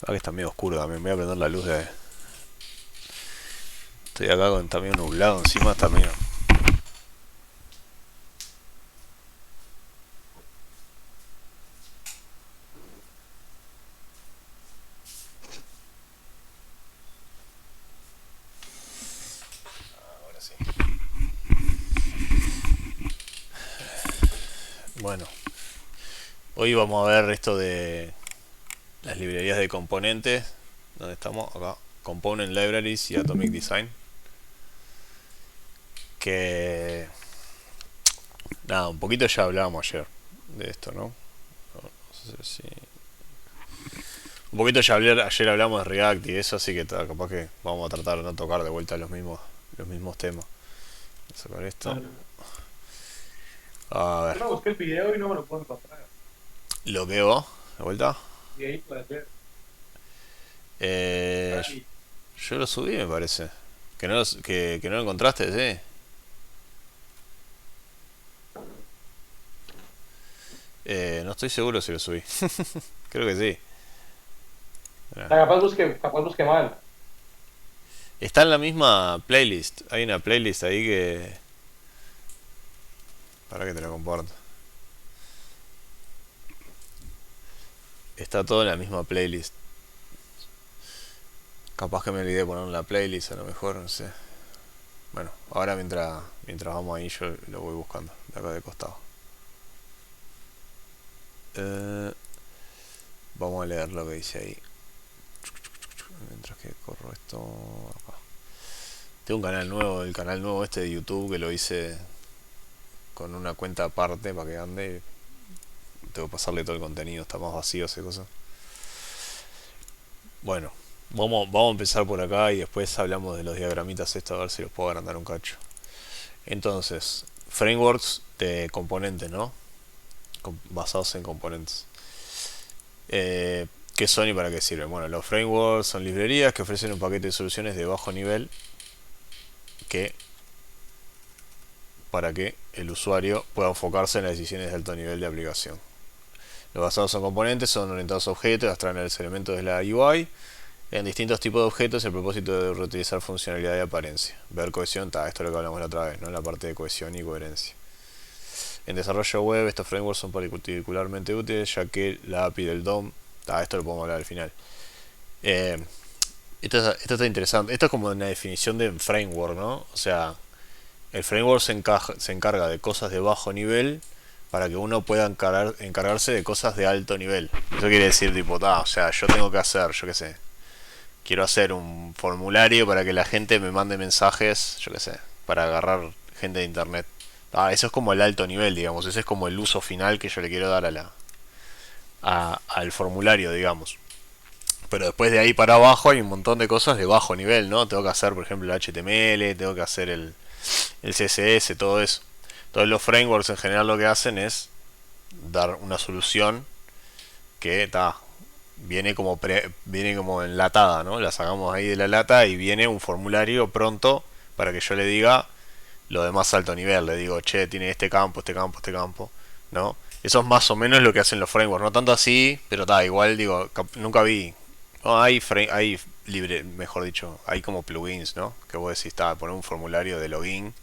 Ah, que está medio oscuro también. Voy a prender la luz de... Estoy acá con está medio nublado encima, está medio... Ahora sí. Bueno, hoy vamos a ver esto de las librerías de componentes. ¿Dónde estamos? Acá. Component Libraries y Atomic Design. Que... Nada, un poquito ya hablábamos ayer de esto, ¿no? No sé si... Un poquito ya ayer hablamos de React y eso, así que capaz que vamos a tratar de no tocar de vuelta los mismos temas. Voy a sacar esto. Dale. A ver, Yo no busqué el video y no me lo puedo encontrar. lo que vos, de vuelta. Y ahí puede ser. Eh, Dale. yo lo subí, me parece. Que no lo encontraste, sí. No estoy seguro si lo subí. Creo que sí. O sea, capaz busqué mal. Está en la misma playlist. Hay una playlist ahí que... Para que te la comparto. Está todo en la misma playlist. Capaz que me olvidé de poner en la playlist, a lo mejor, no sé. Bueno, ahora mientras vamos ahí yo lo voy buscando, de acá de costado. Eh, Vamos a leer lo que dice ahí. Mientras que corro esto acá. Tengo un canal nuevo, el canal nuevo este de YouTube que lo hice con una cuenta aparte para que ande. Tengo que pasarle todo el contenido, está más vacío ese cosa. Bueno, vamos a empezar por acá y después hablamos de los diagramitas esto a ver si los puedo agrandar un cacho. Entonces, frameworks de componentes, ¿no? Basados en componentes. ¿Qué son y para qué sirven? Bueno, los frameworks son librerías que ofrecen un paquete de soluciones de bajo nivel que para que el usuario pueda enfocarse en las decisiones de alto nivel de aplicación. Los basados en componentes son orientados a objetos, abstraen los elementos de la UI en distintos tipos de objetos. El propósito de reutilizar funcionalidad y apariencia. Ver cohesión, esto es lo que hablamos la otra vez, ¿no? La parte de cohesión y coherencia. En desarrollo web estos frameworks son particularmente útiles ya que la API del DOM, esto lo podemos hablar al final. Eh, esto está interesante. Esto es como una definición de framework, ¿no? O sea, el framework se encarga de cosas de bajo nivel para que uno pueda encargarse de cosas de alto nivel. Eso quiere decir, tipo, o sea, yo tengo que hacer, yo qué sé, quiero hacer un formulario para que la gente me mande mensajes, yo qué sé, para agarrar gente de internet. Eso es como el alto nivel, digamos. Ese es como el uso final que yo le quiero dar al formulario, digamos. Pero después de ahí para abajo hay un montón de cosas de bajo nivel, ¿no? Tengo que hacer, por ejemplo, el HTML, tengo que hacer el CSS, todo eso. Todos los frameworks en general lo que hacen es dar una solución que viene como enlatada, ¿no? La sacamos ahí de la lata y viene un formulario pronto para que yo le diga lo de más alto nivel. Le digo, che, tiene este campo, este campo, este campo, ¿no? Eso es más o menos lo que hacen los frameworks. No tanto así, pero igual digo, nunca vi. No, hay libre, mejor dicho, hay como plugins, ¿no? Que vos decís, poner un formulario de login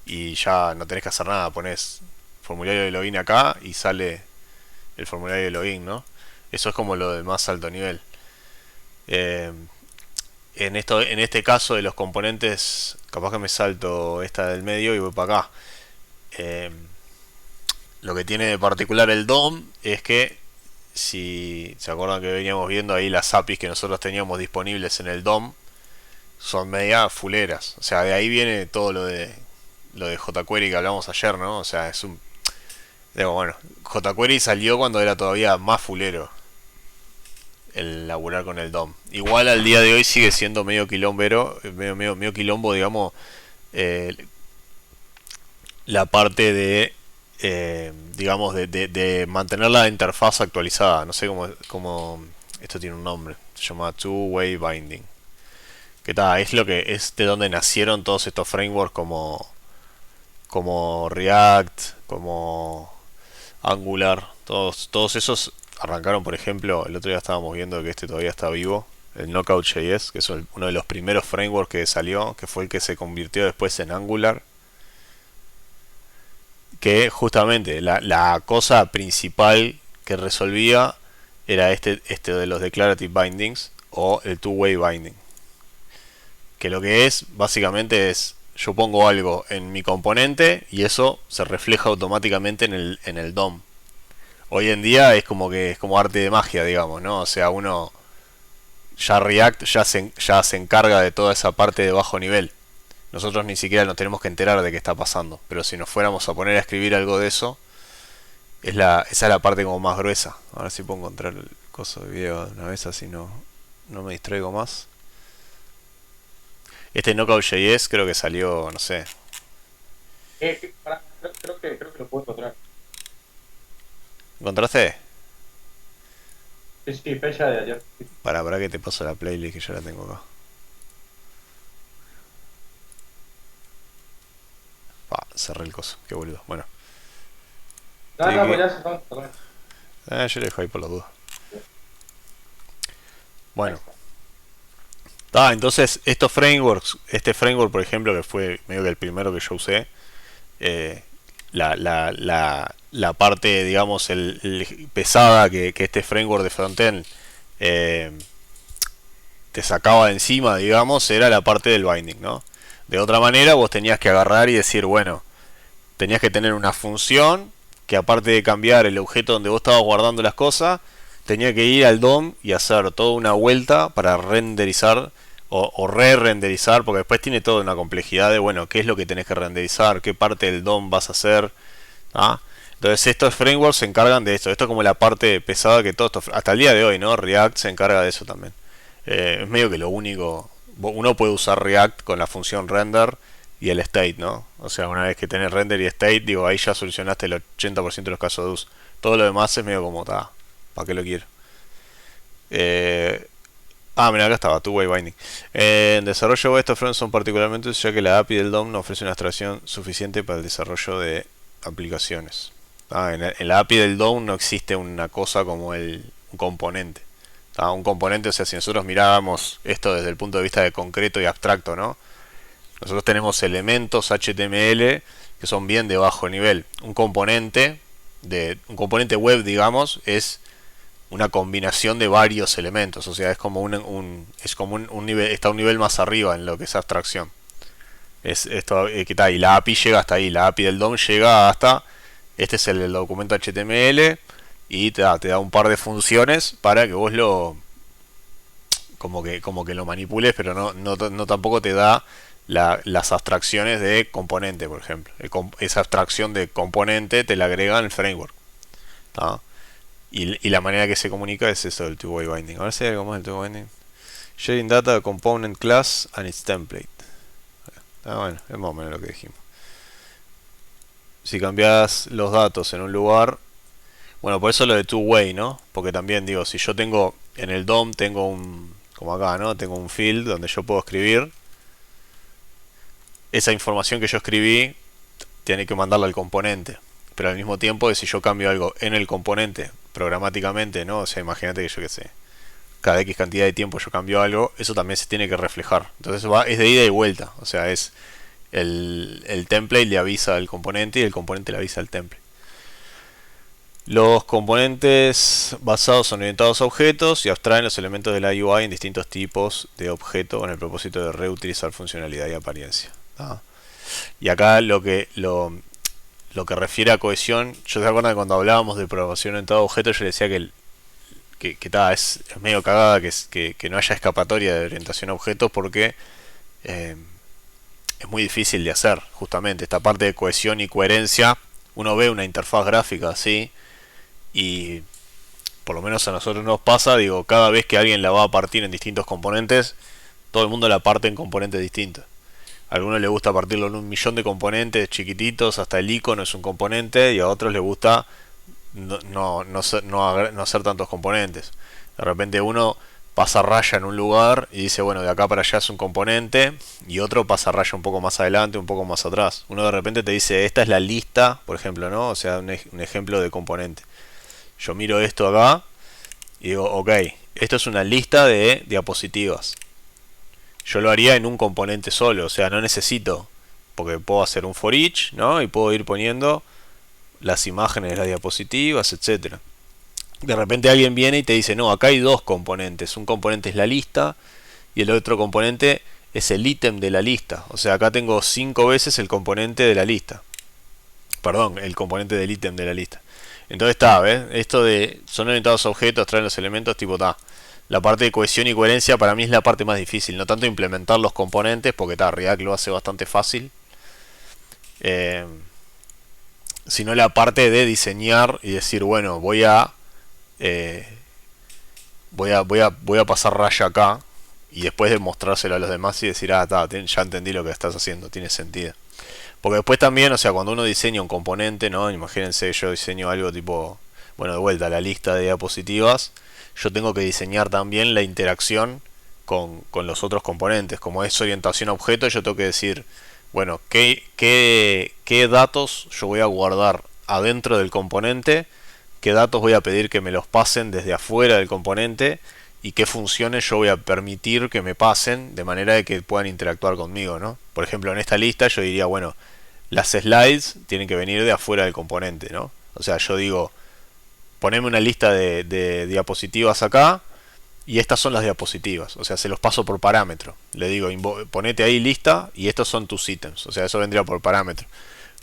y ya no tenés que hacer nada. Pones formulario de login acá y sale el formulario de login, ¿no? Eso es como lo de más alto nivel. Eh, en este caso de los componentes, capaz que me salto esta del medio y voy para acá. Eh, lo que tiene de particular el DOM es que, si se acuerdan que veníamos viendo ahí las APIs que nosotros teníamos disponibles en el DOM, son media fuleras. O sea, de ahí viene todo lo de jQuery que hablamos ayer, ¿no? O sea, es un... Digo, bueno, jQuery salió cuando era todavía más fulero el laburar con el DOM. Igual al día de hoy sigue siendo medio quilombero, medio quilombo, digamos, eh, la parte de, digamos, de mantener la interfaz actualizada. No sé cómo esto tiene un nombre. Se llama Two-Way Binding. Que tal, es lo que es de donde nacieron todos estos frameworks como React, como Angular, todos esos arrancaron, por ejemplo, el otro día estábamos viendo que este todavía está vivo, el Knockout.js, que es uno de los primeros frameworks que salió, que fue el que se convirtió después en Angular, que justamente la cosa principal que resolvía era este de los declarative bindings o el two-way binding. Que lo que es, básicamente es, yo pongo algo en mi componente y eso se refleja automáticamente en el DOM. Hoy en día es como arte de magia, digamos, ¿no? O sea, uno ya React ya se encarga de toda esa parte de bajo nivel. Nosotros ni siquiera nos tenemos que enterar de qué está pasando. Pero si nos fuéramos a poner a escribir algo de eso, esa es la parte como más gruesa. A ver si puedo encontrar el coso de video de una vez, así no me distraigo más. Este Knockout.js creo que salió, no sé. Creo que lo puedo encontrar. ¿Encontraste? Sí, sí, fecha de ayer. Sí. Para que te paso la playlist que yo la tengo acá. Cerré el coso, qué boludo. Bueno, No, no, pues ya se son. yo le dejo ahí por la duda. Ahí Bueno, está. entonces estos frameworks, este framework por ejemplo, que fue medio que el primero que yo usé, eh, la parte, digamos, pesada que este framework de frontend eh, te sacaba de encima, digamos, era la parte del binding, ¿no? De otra manera, vos tenías que agarrar y decir, bueno, tenías que tener una función que aparte de cambiar el objeto donde vos estabas guardando las cosas, tenía que ir al DOM y hacer toda una vuelta para renderizar o re-renderizar, porque después tiene toda una complejidad de, bueno, qué es lo que tenés que renderizar, qué parte del DOM vas a hacer. ¿Ah? Entonces estos frameworks se encargan de esto. Esto es como la parte pesada que todo esto, hasta el día de hoy, ¿no? React se encarga de eso también. Es medio que lo único. Uno puede usar React con la función render y el state, ¿no? O sea, una vez que tenés render y state, digo, ahí ya solucionaste el 80% de los casos de uso. Todo lo demás es medio como, ¿para qué lo quiero? Eh, mira, acá estaba, two-way binding. En desarrollo web estos frameworks son particularmente útiles ya que la API del DOM no ofrece una abstracción suficiente para el desarrollo de aplicaciones. En la API del DOM no existe una cosa como un componente. Un componente, o sea, si nosotros mirábamos esto desde el punto de vista de concreto y abstracto, ¿no? Nosotros tenemos elementos HTML que son bien de bajo nivel. Un componente web, digamos, es una combinación de varios elementos, o sea, es como un nivel, está un nivel más arriba en lo que es abstracción. Y la API llega hasta ahí, la API del DOM llega hasta, este es el documento HTML y te da un par de funciones para que vos como que lo manipules, pero no tampoco te da las abstracciones de componente, por ejemplo. Esa abstracción de componente te la agrega en el framework. ¿Tá? Y la manera que se comunica es eso del two-way binding. A ver si hay algo más del two-way binding. Sharing data component class and its template. Bueno, es más o menos lo que dijimos. Si cambias los datos en un lugar, bueno, por eso lo de two-way, ¿no? Porque también digo, si yo tengo en el DOM tengo como acá, ¿no? Tengo un field donde yo puedo escribir. Esa información que yo escribí tiene que mandarla al componente. Pero al mismo tiempo, si yo cambio algo en el componente programáticamente, ¿no? O sea, imagínate que yo qué sé, cada X cantidad de tiempo yo cambio algo, eso también se tiene que reflejar. Entonces es de ida y vuelta. O sea, es el template le avisa al componente y el componente le avisa al template. Los componentes basados son orientados a objetos y abstraen los elementos de la UI en distintos tipos de objeto con el propósito de reutilizar funcionalidad y apariencia. Y acá lo que refiere a cohesión, yo te acuerdo que cuando hablábamos de programación orientada a objetos, yo le decía es medio cagada que no haya escapatoria de orientación a objetos porque es muy difícil de hacer, justamente. Esta parte de cohesión y coherencia, uno ve una interfaz gráfica así y por lo menos a nosotros nos pasa, digo, cada vez que alguien la va a partir en distintos componentes, todo el mundo la parte en componentes distintos. A algunos les gusta partirlo en un millón de componentes chiquititos, hasta el icono es un componente, y a otros les gusta no hacer tantos componentes. De repente uno pasa raya en un lugar y dice, bueno, de acá para allá es un componente, y otro pasa raya un poco más adelante, un poco más atrás. Uno de repente te dice, esta es la lista, por ejemplo, ¿no? O sea, un ejemplo de componente. Yo miro esto acá y digo, ok, esto es una lista de diapositivas. Yo lo haría en un componente solo, o sea, no necesito, porque puedo hacer un for each, ¿no? Y puedo ir poniendo las imágenes de las diapositivas, etcétera. De repente alguien viene y te dice, no, acá hay dos componentes. Un componente es la lista y el otro componente es el ítem de la lista. O sea, acá tengo 5 veces el componente de la lista. Perdón, el componente del ítem de la lista. Entonces está, ¿ves? Esto de son orientados a objetos, traen los elementos, tipo está. La parte de cohesión y coherencia para mí es la parte más difícil. No tanto implementar los componentes, porque está, React lo hace bastante fácil. Eh, Sino la parte de diseñar y decir, bueno, eh, voy a pasar raya acá y después de mostrárselo a los demás y decir, ah, ya entendí lo que estás haciendo, tiene sentido. Porque después también, o sea, cuando uno diseña un componente, ¿no? Imagínense, yo diseño algo tipo, bueno, de vuelta, la lista de diapositivas, yo tengo que diseñar también la interacción con los otros componentes. Como es orientación a objetos, yo tengo que decir, bueno, qué datos yo voy a guardar adentro del componente, qué datos voy a pedir que me los pasen desde afuera del componente y qué funciones yo voy a permitir que me pasen de manera de que puedan interactuar conmigo, ¿no? Por ejemplo, en esta lista yo diría, bueno, las slides tienen que venir de afuera del componente, ¿no? O sea, yo digo, poneme una lista de diapositivas acá y estas son las diapositivas. O sea, se los paso por parámetro. Le digo, ponete ahí lista y estos son tus ítems. O sea, eso vendría por parámetro.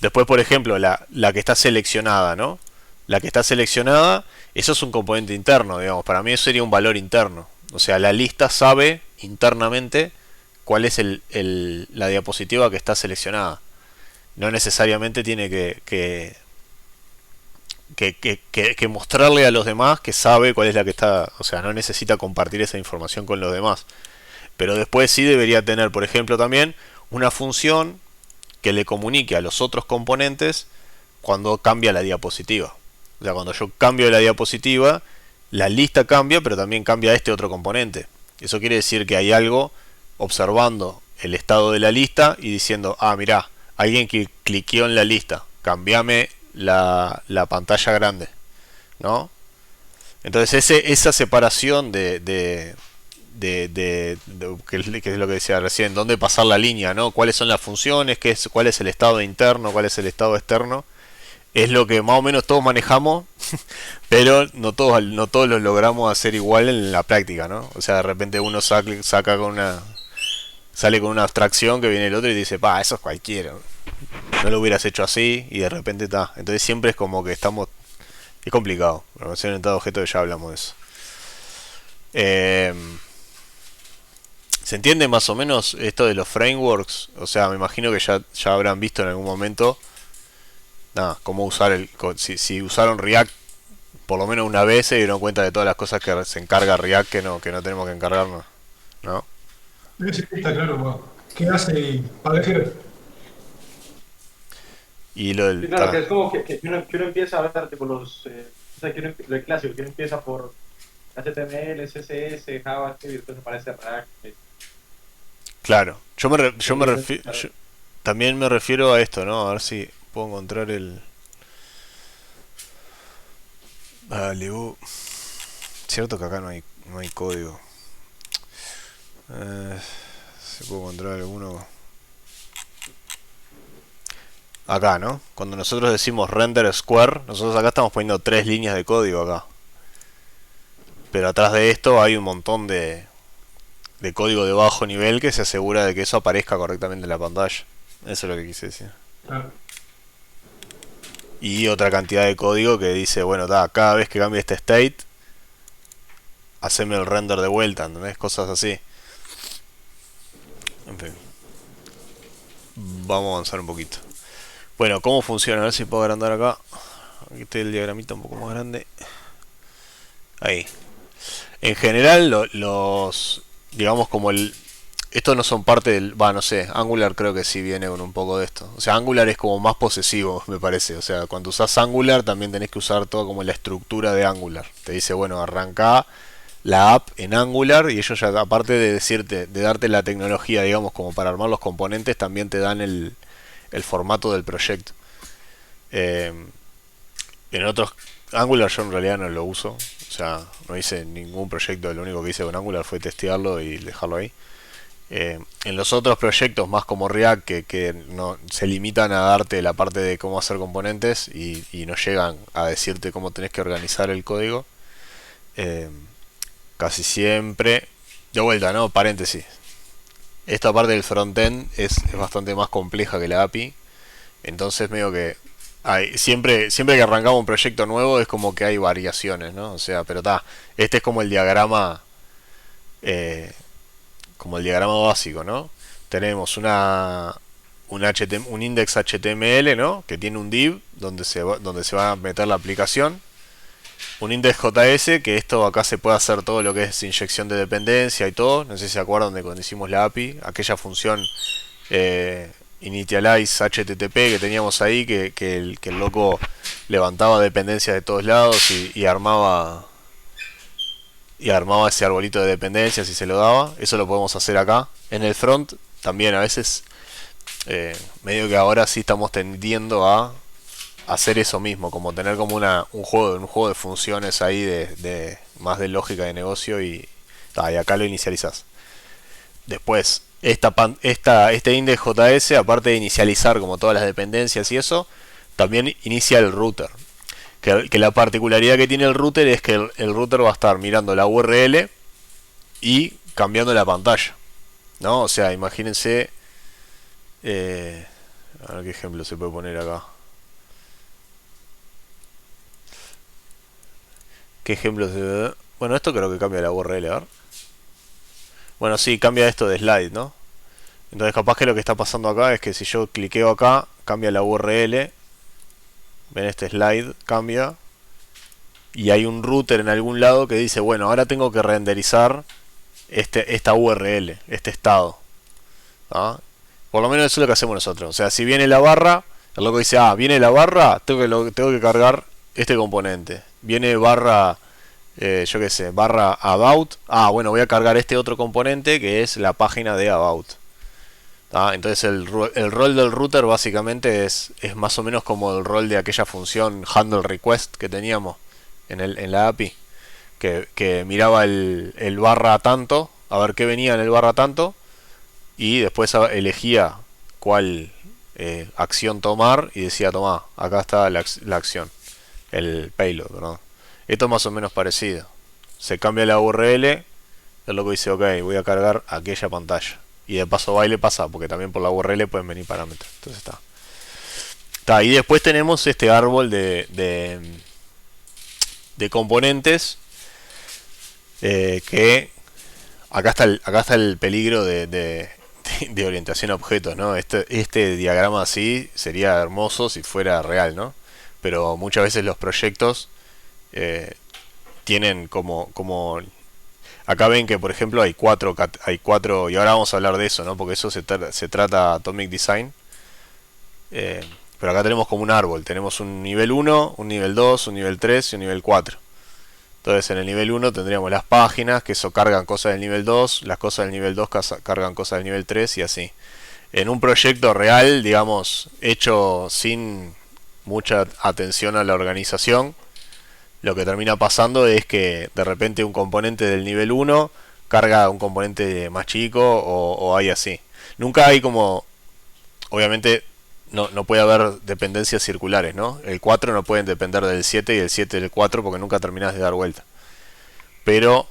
Después, por ejemplo, la que está seleccionada, ¿no? La que está seleccionada, eso es un componente interno, digamos. Para mí eso sería un valor interno. O sea, la lista sabe internamente cuál es la diapositiva que está seleccionada. No necesariamente tiene que mostrarle a los demás que sabe cuál es la que está, o sea, no necesita compartir esa información con los demás. Pero después sí debería tener, por ejemplo, también una función que le comunique a los otros componentes cuando cambia la diapositiva. O sea, cuando yo cambio la diapositiva, la lista cambia, pero también cambia este otro componente. Eso quiere decir que hay algo observando el estado de la lista y diciendo, ah, mirá, alguien que cliqueó en la lista, cambiame la pantalla grande, ¿no? Entonces esa separación que es lo que decía recién, dónde pasar la línea, ¿no? Cuáles son las funciones, cuál es el estado interno, cuál es el estado externo, es lo que más o menos todos manejamos, pero no todos lo logramos hacer igual en la práctica, ¿no? O sea, de repente uno saca sale con una abstracción que viene el otro y dice, pa, eso es cualquiera, no lo hubieras hecho así y de repente está. Entonces siempre es como que estamos. Es complicado. Programación orientada a objetos, ya hablamos de eso. Eh, ¿Se entiende más o menos esto de los frameworks? O sea, me imagino que ya habrán visto en algún momento. Nada, cómo usar si usaron React por lo menos una vez se dieron cuenta de todas las cosas que se encarga React que no tenemos que encargarnos, ¿no? Sí, sí, está claro, ¿qué hace para decir? Y lo Sí, del. claro, que es como que uno empieza a ver tipo o sea, lo clásico, que uno empieza por HTML, CSS, JavaScript, y después aparece React. Claro, yo me Entonces, refiero. claro. También me refiero a esto, ¿no? A ver si puedo encontrar Vale, cierto que acá no hay código. Si puedo encontrar alguno. Acá, ¿no? Cuando nosotros decimos render square, nosotros acá estamos poniendo 3 líneas de código acá. Pero atrás de esto hay un montón de código de bajo nivel que se asegura de que eso aparezca correctamente en la pantalla. Eso es lo que quise decir. Claro. Y otra cantidad de código que dice, bueno, cada vez que cambie este state, haceme el render de vuelta, ¿entendés? Cosas así. En fin. Vamos a avanzar un poquito. Bueno, ¿cómo funciona? A ver si puedo agrandar acá. Aquí está el diagramita un poco más grande. Ahí. En general, digamos como estos no son parte del. No sé. Angular creo que sí viene con un poco de esto. O sea, Angular es como más posesivo, me parece. O sea, cuando usas Angular también tenés que usar todo como la estructura de Angular. Te dice, bueno, arrancá la app en Angular y ellos ya, aparte de decirte, de darte la tecnología, digamos, como para armar los componentes, también te dan el formato del proyecto. En otros Angular yo en realidad no lo uso. O sea, no hice ningún proyecto. Lo único que hice con Angular fue testearlo y dejarlo ahí. En los otros proyectos, más como React, que no, se limitan a darte la parte de cómo hacer componentes y no llegan a decirte cómo tenés que organizar el código, eh, casi siempre, de vuelta, ¿no? Paréntesis. Esta parte del frontend es bastante más compleja que la API. Entonces medio que siempre que arrancamos un proyecto nuevo es como que hay variaciones, ¿no? O sea, pero está, este es como el diagrama, eh, como el diagrama básico, ¿no? Tenemos un index HTML, ¿no? Que tiene un div donde se va a meter la aplicación. Un index JS, que esto acá se puede hacer todo lo que es inyección de dependencia y todo. No sé si se acuerdan de cuando hicimos la API, aquella función eh, initialize HTTP que teníamos ahí, que el loco levantaba dependencias de todos lados y armaba ese arbolito de dependencias y se lo daba. Eso lo podemos hacer acá. En el front también a veces, medio que ahora sí estamos tendiendo a hacer eso mismo, como tener como un juego de funciones ahí de más de lógica de negocio y acá lo inicializas. Después, este index JS, aparte de inicializar como todas las dependencias y eso, también inicia el router. Que la particularidad que tiene el router es que el router va a estar mirando la URL y cambiando la pantalla, ¿no? O sea, imagínense, a ver qué ejemplo se puede poner acá. ¿Qué ejemplos de...? Bueno, esto creo que cambia la URL, a ver. Bueno, sí, cambia esto de slide, ¿no? Entonces capaz que lo que está pasando acá es que si yo cliqueo acá, cambia la URL. Ven, este slide cambia. Y hay un router en algún lado que dice, bueno, ahora tengo que renderizar esta URL, este estado. ¿Ah? Por lo menos eso es lo que hacemos nosotros. O sea, si viene la barra, el loco dice, viene la barra, tengo que cargar este componente. Viene barra, yo qué sé, barra about. Bueno, voy a cargar este otro componente que es la página de about. Entonces el rol del router básicamente es más o menos como el rol de aquella función handle request que teníamos en la API. Que miraba el barra tanto, a ver qué venía en el barra tanto. Y después elegía cuál acción tomar y decía, toma, acá está la acción. El payload, ¿verdad? Esto es más o menos parecido. Se cambia la URL, el loco dice, ok, voy a cargar aquella pantalla. Y de paso va y le pasa, porque también por la URL pueden venir parámetros. Entonces está. Y después tenemos este árbol de componentes que acá está el peligro de orientación a objetos, ¿no? Este diagrama así sería hermoso si fuera real, ¿no? Pero muchas veces los proyectos tienen como acá ven que por ejemplo hay cuatro, y ahora vamos a hablar de eso, ¿no? Porque eso se trata Atomic Design. Pero acá tenemos como un árbol, tenemos un nivel 1, un nivel 2, un nivel 3 y un nivel 4. Entonces en el nivel 1 tendríamos las páginas, que eso cargan cosas del nivel 2, las cosas del nivel 2 cargan cosas del nivel 3 y así. En un proyecto real, digamos, hecho sin mucha atención a la organización, lo que termina pasando es que de repente un componente del nivel 1 carga un componente más chico o hay así. Nunca hay como, obviamente no puede haber dependencias circulares, ¿no? El 4 no pueden depender del 7 y el 7 del 4 porque nunca terminas de dar vuelta. Pero,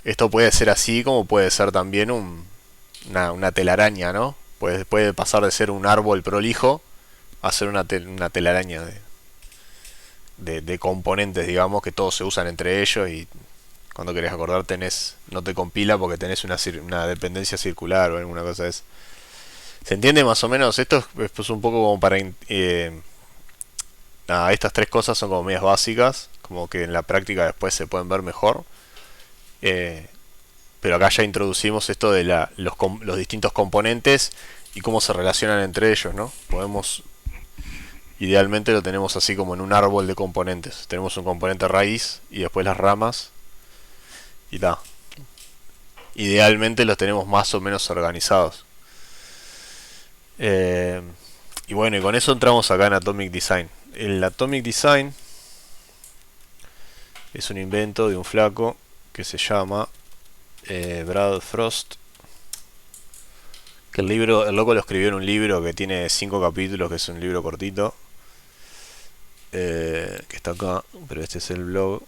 esto puede ser así como puede ser también una telaraña, ¿no? Puede pasar de ser un árbol prolijo a ser una telaraña de componentes, digamos, que todos se usan entre ellos y cuando querés acordar no te compila porque tenés una dependencia circular o alguna cosa de eso. ¿Se entiende más o menos? Esto es pues un poco como para... estas tres cosas son como medias básicas, como que en la práctica después se pueden ver mejor. Pero acá ya introducimos esto de los distintos componentes y cómo se relacionan entre ellos, ¿no? Idealmente lo tenemos así como en un árbol de componentes. Tenemos un componente raíz y después las ramas. Y idealmente los tenemos más o menos organizados. Y bueno, y con eso entramos acá en Atomic Design. El Atomic Design Es un invento de un flaco que se llama Brad Frost. Que el loco lo escribió en un libro que tiene 5 capítulos, que es un libro cortito. Que está acá, pero este es el blog.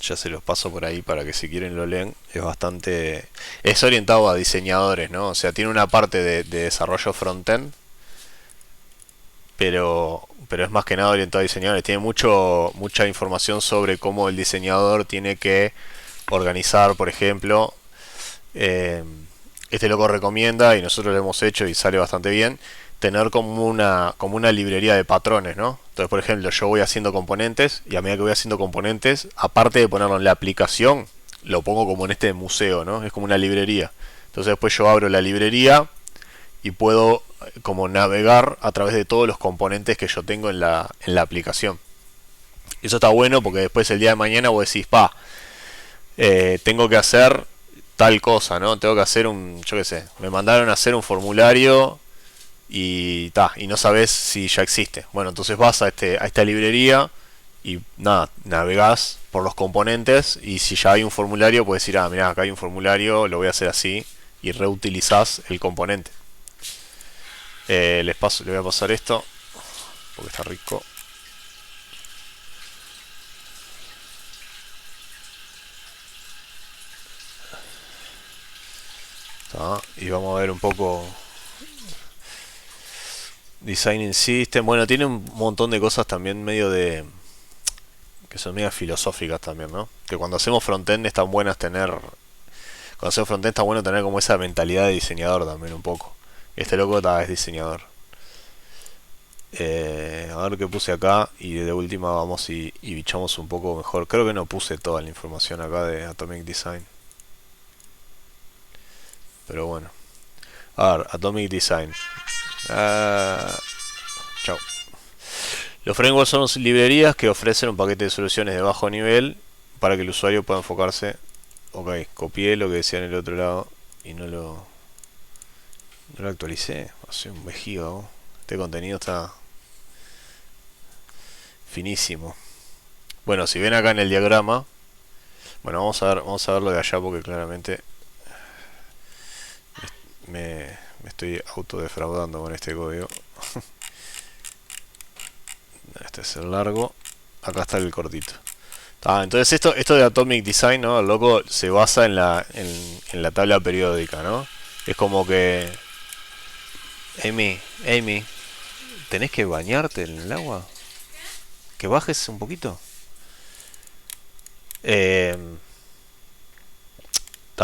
Ya se los paso por ahí para que si quieren lo leen. Es bastante... Es orientado a diseñadores, ¿no? O sea, tiene una parte de desarrollo frontend, pero es más que nada orientado a diseñadores. Tiene mucha información sobre cómo el diseñador tiene que organizar, por ejemplo. Este loco recomienda, y nosotros lo hemos hecho y sale bastante bien, tener como una librería de patrones, ¿no? Entonces, por ejemplo, yo voy haciendo componentes y a medida que voy haciendo componentes, aparte de ponerlo en la aplicación, lo pongo como en este museo, ¿no? Es como una librería. Entonces después yo abro la librería y puedo como navegar a través de todos los componentes que yo tengo en la aplicación. Eso está bueno porque después el día de mañana vos decís, tengo que hacer tal cosa, ¿no? Tengo que hacer yo qué sé, me mandaron a hacer un formulario y no sabes si ya existe. Bueno, entonces vas a esta librería y nada, navegás por los componentes y si ya hay un formulario puedes decir, mirá, acá hay un formulario, lo voy a hacer así y reutilizás el componente. Les voy a pasar esto porque está rico. Y vamos a ver un poco Designing System. Bueno, tiene un montón de cosas también medio que son medio filosóficas también, ¿no? Que cuando hacemos frontend están buenas tener... Cuando hacemos frontend está bueno tener como esa mentalidad de diseñador también un poco. Este loco es diseñador. A ver qué puse acá y de última vamos y bichamos un poco mejor. Creo que no puse toda la información acá de Atomic Design. Pero bueno. A ver, Atomic Design. Chao. Los frameworks son librerías que ofrecen un paquete de soluciones de bajo nivel para que el usuario pueda enfocarse. Ok, copié lo que decía en el otro lado y no lo actualicé. Hace un vejiga. Este contenido está finísimo. Bueno, si ven acá en el diagrama, bueno, vamos a ver lo de allá porque claramente me estoy autodefraudando con este código. Este es el largo, acá está el cortito. Entonces esto de Atomic Design, ¿no? El loco se basa en la tabla periódica, ¿no? Es como que... Amy, ¿tenés que bañarte en el agua? Que bajes un poquito. El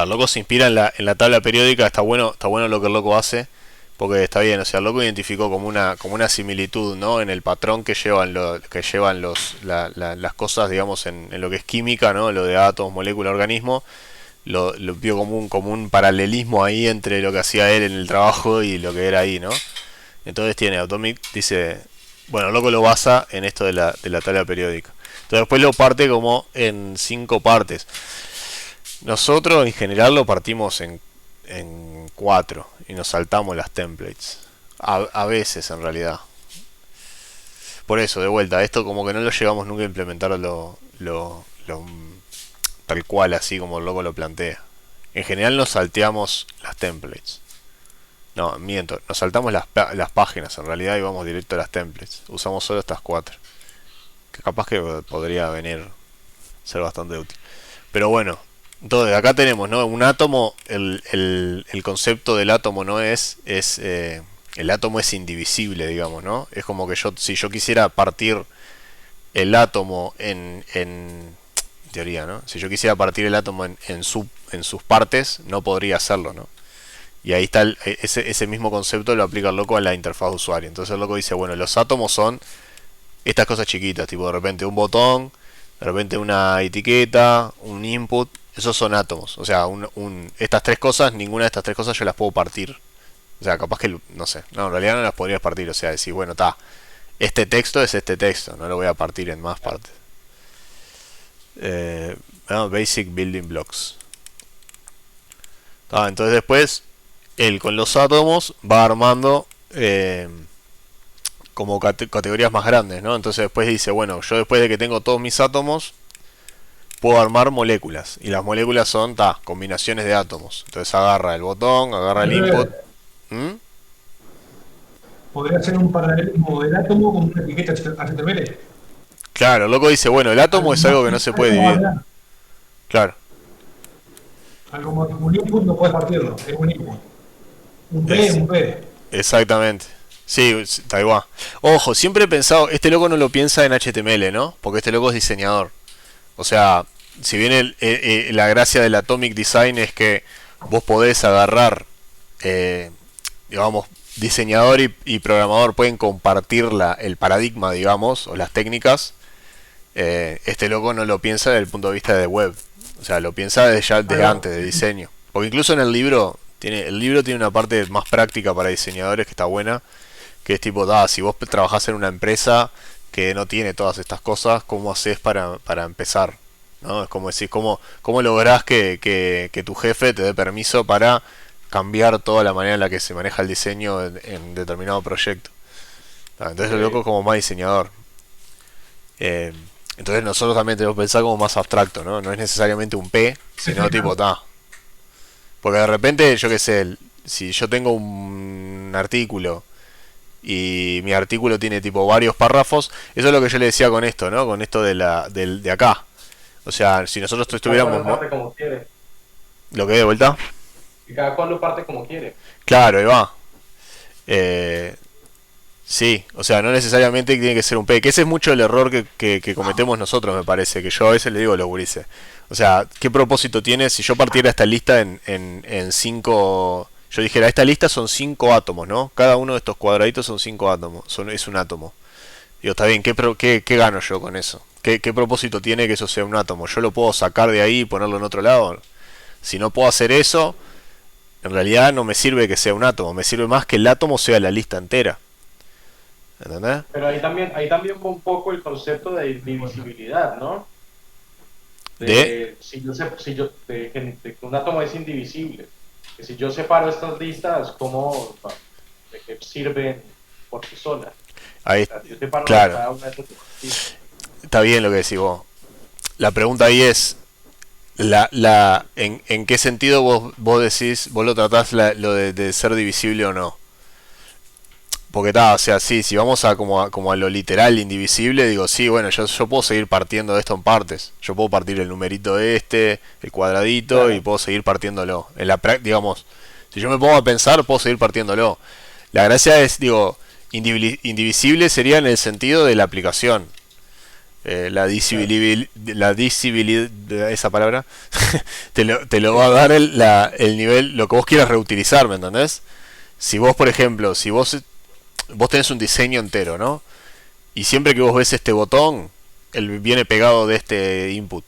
loco se inspira en la tabla periódica. Está bueno lo que el loco hace, porque está bien, o sea, el loco identificó como una similitud, ¿no? En el patrón que llevan las cosas, digamos, en lo que es química, ¿no? Lo de átomos, molécula, organismo. Lo vio como un paralelismo ahí entre lo que hacía él en el trabajo y lo que era ahí, ¿no? Entonces tiene Atomic, dice, bueno, el loco lo basa en esto de la tabla periódica. Entonces después lo parte como en 5 partes. Nosotros en general lo partimos en 4 y nos saltamos las templates. A veces en realidad. Por eso, de vuelta, esto como que no lo llegamos nunca a implementar tal cual, así como el loco lo plantea. En general nos salteamos las templates. No, miento, nos saltamos las páginas en realidad y vamos directo a las templates. Usamos solo estas 4. Que capaz que podría ser bastante útil. Pero bueno, entonces acá tenemos, ¿no? Un átomo, el concepto del átomo no el átomo es indivisible, digamos, ¿no? Es como que si yo quisiera partir el átomo en teoría, ¿no? Si yo quisiera partir el átomo en sus partes, no podría hacerlo, ¿no? Y ahí está ese mismo concepto lo aplica el loco a la interfaz de usuario. Entonces el loco dice, bueno, los átomos son estas cosas chiquitas, tipo de repente un botón, de repente una etiqueta, un input, esos son átomos. O sea, estas 3 cosas, ninguna de estas 3 cosas yo las puedo partir. O sea, capaz que, no sé, no, en realidad no las podrías partir. O sea, decir, bueno, este texto es este texto, no lo voy a partir en más partes. Basic Building Blocks. Entonces después, él con los átomos va armando como categorías más grandes, ¿no? Entonces después dice, bueno, yo después de que tengo todos mis átomos, puedo armar moléculas. Y las moléculas son, combinaciones de átomos. Entonces agarra el botón, agarra el input. ¿Mm? Podría ser un paralelismo del átomo con una etiqueta HTML. Claro, el loco dice, bueno, el átomo es algo que no se puede dividir. Claro. Algo como un input no puedes partirlo, es un input. Un P es un P. Exactamente. Sí, está igual. Ojo, siempre he pensado, este loco no lo piensa en HTML, ¿no? Porque este loco es diseñador. O sea, si bien la gracia del Atomic Design es que vos podés agarrar, digamos, diseñador y programador pueden compartir el paradigma, digamos, o las técnicas. Este loco no lo piensa desde el punto de vista de web. O sea, lo piensa desde antes, de diseño. Porque incluso en el libro tiene una parte más práctica para diseñadores que está buena, que es tipo, si vos trabajás en una empresa que no tiene todas estas cosas, ¿cómo haces para empezar? ¿No? Es como decir, ¿cómo lográs que tu jefe te dé permiso para cambiar toda la manera en la que se maneja el diseño en determinado proyecto? Entonces el loco es como más diseñador. Entonces nosotros también tenemos que pensar como más abstracto, ¿no? No es necesariamente un P, sino tipo, porque de repente, yo qué sé, si yo tengo un artículo y mi artículo tiene tipo varios párrafos, eso es lo que yo le decía con esto, ¿no? Con esto de acá. O sea, si nosotros estuviéramos... ¿Lo que de vuelta? Y cada cual lo parte como quiere. Claro, ahí va. Sí, o sea, no necesariamente tiene que ser un P. Que ese es mucho el error que cometemos nosotros, me parece. Que yo a veces le digo a los gurises. O sea, ¿qué propósito tiene si yo partiera esta lista en 5... Yo dijera, esta lista son 5 átomos, ¿no? Cada uno de estos cuadraditos son 5 átomos. Es un átomo. Digo, está bien, ¿qué gano yo con eso? ¿Qué propósito tiene que eso sea un átomo? ¿Yo lo puedo sacar de ahí y ponerlo en otro lado? Si no puedo hacer eso, en realidad no me sirve que sea un átomo. Me sirve más que el átomo sea la lista entera. ¿Entendés? Pero ahí también va un poco el concepto de indivisibilidad, ¿no? Si que un átomo es indivisible. Que si yo separo estas listas, ¿cómo de qué sirven por sí solas? Ahí, O sea, yo separo claro. cada una de estas listas. Está bien lo que decís vos. La pregunta ahí es, ¿en qué sentido vos decís, vos lo tratás lo de ser divisible o no? Porque o sea, sí, si vamos como a lo literal indivisible, digo, sí, bueno, yo puedo seguir partiendo de esto en partes. Yo puedo partir el numerito el cuadradito, claro, y puedo seguir partiéndolo. Digamos, si yo me pongo a pensar, puedo seguir partiéndolo. La gracia es, digo, indivisible sería en el sentido de la aplicación. La disibilidad, esa palabra, te lo va a dar el nivel, lo que vos quieras reutilizar, ¿me entendés? Si vos, por ejemplo, si vos tenés un diseño entero, ¿no? Y siempre que vos ves este botón, él viene pegado de este input.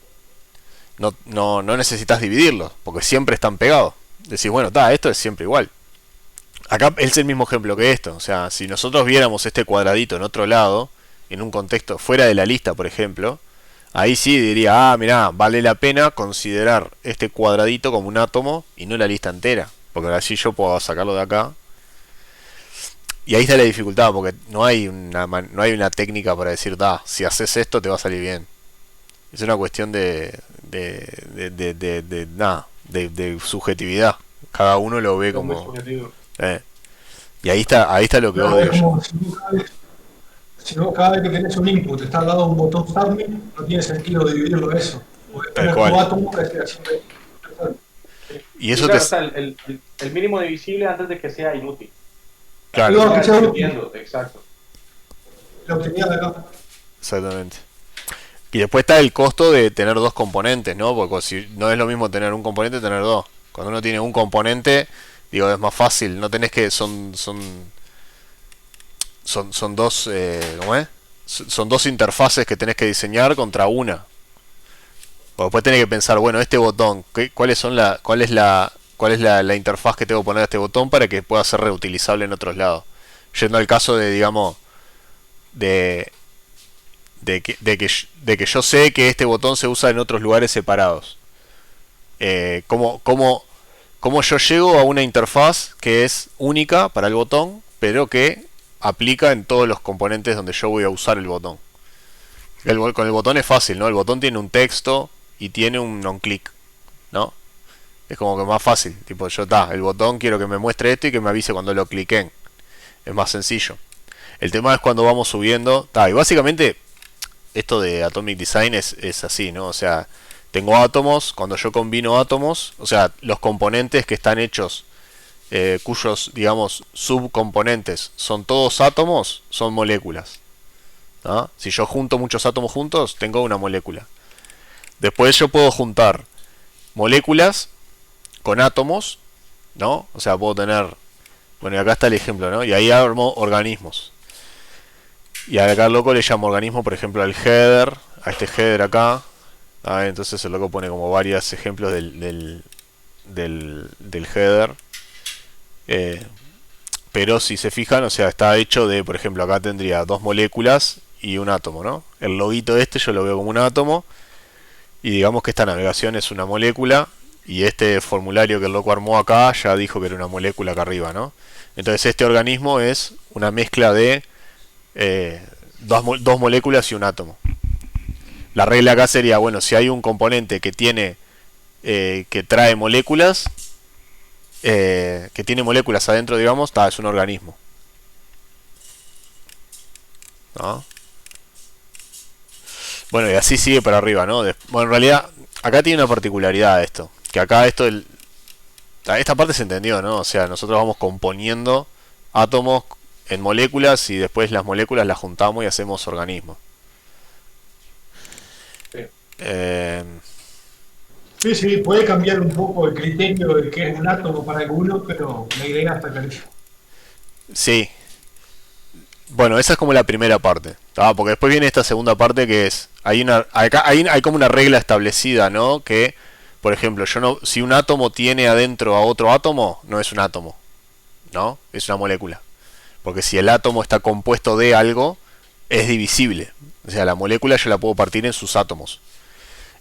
No necesitas dividirlo, porque siempre están pegados. Decís, bueno, esto es siempre igual. Acá es el mismo ejemplo que esto. O sea, si nosotros viéramos este cuadradito en otro lado, en un contexto fuera de la lista, por ejemplo, ahí sí diría, mirá, vale la pena considerar este cuadradito como un átomo y no la lista entera. Porque así yo puedo sacarlo de acá. Y ahí está la dificultad, porque no hay una técnica para decir, si haces esto te va a salir bien. Es una cuestión de subjetividad. Cada uno lo ve como... Y ahí está lo que No, vos es digo. como si vos cada vez que tenés un input está al lado de un botón submit, no tiene sentido dividirlo de eso. Porque Tal tu cual. átomo que sea siempre. Y eso claro, o sea, el mínimo divisible antes de que sea inútil. Claro. No, que sea útil. Exacto. La utilidad de acá. Exactamente. Y después está el costo de tener dos componentes, ¿no? Porque si no es lo mismo tener un componente que tener dos. Cuando uno tiene un componente, digo, es más fácil. No tenés que... Son dos... ¿cómo es? Son dos interfaces que tenés que diseñar contra una. O después tenés que pensar, bueno, este botón, ¿cuál es la interfaz que tengo que poner a este botón para que pueda ser reutilizable en otros lados? Yendo al caso de, digamos, de que yo sé que este botón se usa en otros lugares separados. ¿Cómo yo llego a una interfaz que es única para el botón, pero que aplica en todos los componentes donde yo voy a usar el botón. Con el botón es fácil, ¿no? El botón tiene un texto y tiene un on-click, ¿no? Es como que más fácil. Tipo, el botón quiero que me muestre esto y que me avise cuando lo cliquen. Es más sencillo. El tema es cuando vamos subiendo. Y básicamente, esto de Atomic Design es así, ¿no? O sea, tengo átomos. Cuando yo combino átomos, o sea, los componentes que están hechos, cuyos, digamos, subcomponentes son todos átomos, son moléculas. ¿No? Si yo junto muchos átomos juntos, tengo una molécula. Después yo puedo juntar moléculas con átomos, ¿no? O sea, puedo tener... Bueno, y acá está el ejemplo, ¿no? Y ahí armo organismos. Y acá el loco le llamo organismo, por ejemplo, al header, a este header acá. Entonces el loco pone como varios ejemplos del header. Pero si se fijan, o sea, está hecho de, por ejemplo, acá tendría dos moléculas y un átomo, ¿no? El loguito este yo lo veo como un átomo. Y digamos que esta navegación es una molécula. Y este formulario que el loco armó acá ya dijo que era una molécula acá arriba, ¿no? Entonces este organismo es una mezcla de dos moléculas y un átomo. La regla acá sería, bueno, si hay un componente que tiene que trae moléculas, que tiene moléculas adentro, digamos, es un organismo, ¿no? Bueno, y así sigue para arriba, ¿no? Bueno, en realidad, acá tiene una particularidad esto. Que acá esta parte se entendió, ¿no? O sea, nosotros vamos componiendo átomos en moléculas y después las moléculas las juntamos y hacemos organismos. Sí, sí, puede cambiar un poco el criterio de qué es un átomo para algunos, pero la idea está clarísima. Sí. Bueno, esa es como la primera parte, porque después viene esta segunda parte que es, hay como una regla establecida, ¿no? Que, por ejemplo, si un átomo tiene adentro a otro átomo, no es un átomo, ¿no? Es una molécula. Porque si el átomo está compuesto de algo, es divisible. O sea, la molécula yo la puedo partir en sus átomos.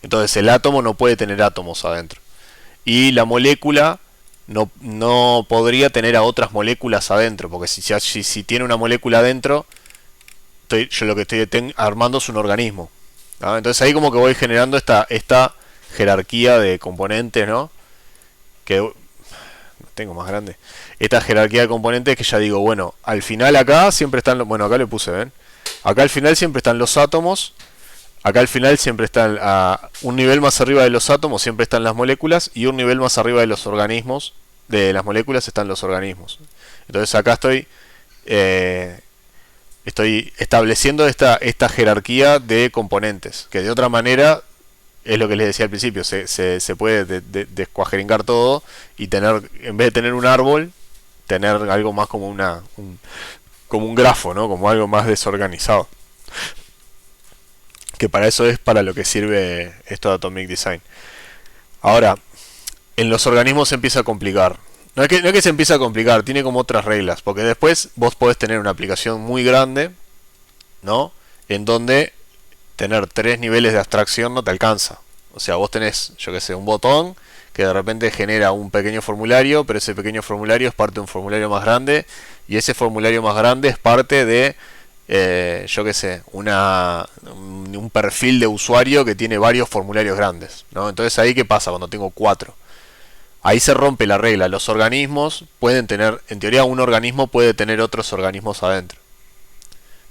Entonces el átomo no puede tener átomos adentro. Y la molécula no podría tener a otras moléculas adentro. Porque si tiene una molécula adentro, yo lo que estoy armando es un organismo, ¿no? Entonces ahí como que voy generando esta jerarquía de componentes, ¿no? Que tengo más grande. Esta jerarquía de componentes que ya digo, bueno, al final acá siempre están, bueno, acá le puse, ¿ven? Acá al final siempre están los átomos. Acá al final siempre están, un nivel más arriba de los átomos siempre están las moléculas, y un nivel más arriba de los organismos, de las moléculas, están los organismos. Entonces acá estoy estableciendo esta jerarquía de componentes, que de otra manera es lo que les decía al principio, se puede descuajeringar todo y tener, en vez de tener un árbol, tener algo más como como un grafo, ¿no? Como algo más desorganizado. Que para eso es para lo que sirve esto de Atomic Design. Ahora, en los organismos se empieza a complicar. No es que se empieza a complicar, tiene como otras reglas. Porque después vos podés tener una aplicación muy grande, ¿no? En donde tener 3 niveles de abstracción no te alcanza. O sea, vos tenés, yo que sé, un botón que de repente genera un pequeño formulario, pero ese pequeño formulario es parte de un formulario más grande, y ese formulario más grande es parte de, yo que sé, un perfil de usuario que tiene varios formularios grandes, ¿no? Entonces ahí, ¿qué pasa cuando tengo 4? Ahí se rompe la regla. Los organismos pueden tener, en teoría un organismo puede tener otros organismos adentro,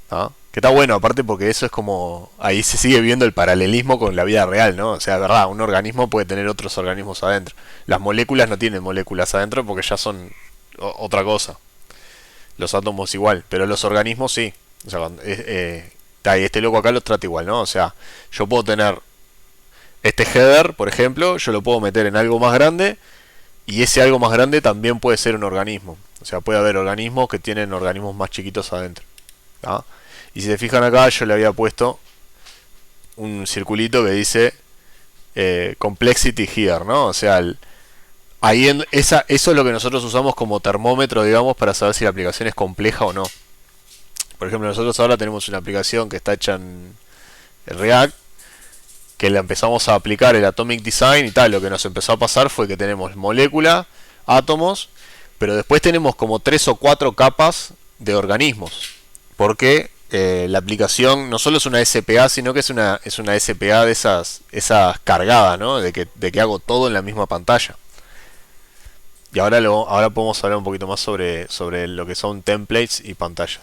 ¿no? Que está bueno, aparte porque eso es como, ahí se sigue viendo el paralelismo con la vida real, ¿no? O sea, verdad, un organismo puede tener otros organismos adentro. Las moléculas no tienen moléculas adentro porque ya son otra cosa. Los átomos igual, pero los organismos sí. O sea, y este loco acá lo trata igual, ¿no? O sea, yo puedo tener este header, por ejemplo, yo lo puedo meter en algo más grande, y ese algo más grande también puede ser un organismo. O sea, puede haber organismos que tienen organismos más chiquitos adentro, ¿no? Y si se fijan acá, yo le había puesto un circulito que dice complexity here, ¿no? O sea, eso es lo que nosotros usamos como termómetro, digamos, para saber si la aplicación es compleja o no. Por ejemplo, nosotros ahora tenemos una aplicación que está hecha en React, que la empezamos a aplicar el Atomic Design y tal. Lo que nos empezó a pasar fue que tenemos molécula, átomos, pero después tenemos como 3 o 4 capas de organismos. Porque la aplicación no solo es una SPA, sino que es una SPA de esas cargadas, ¿no? De que hago todo en la misma pantalla. Y ahora podemos hablar un poquito más sobre lo que son templates y pantallas.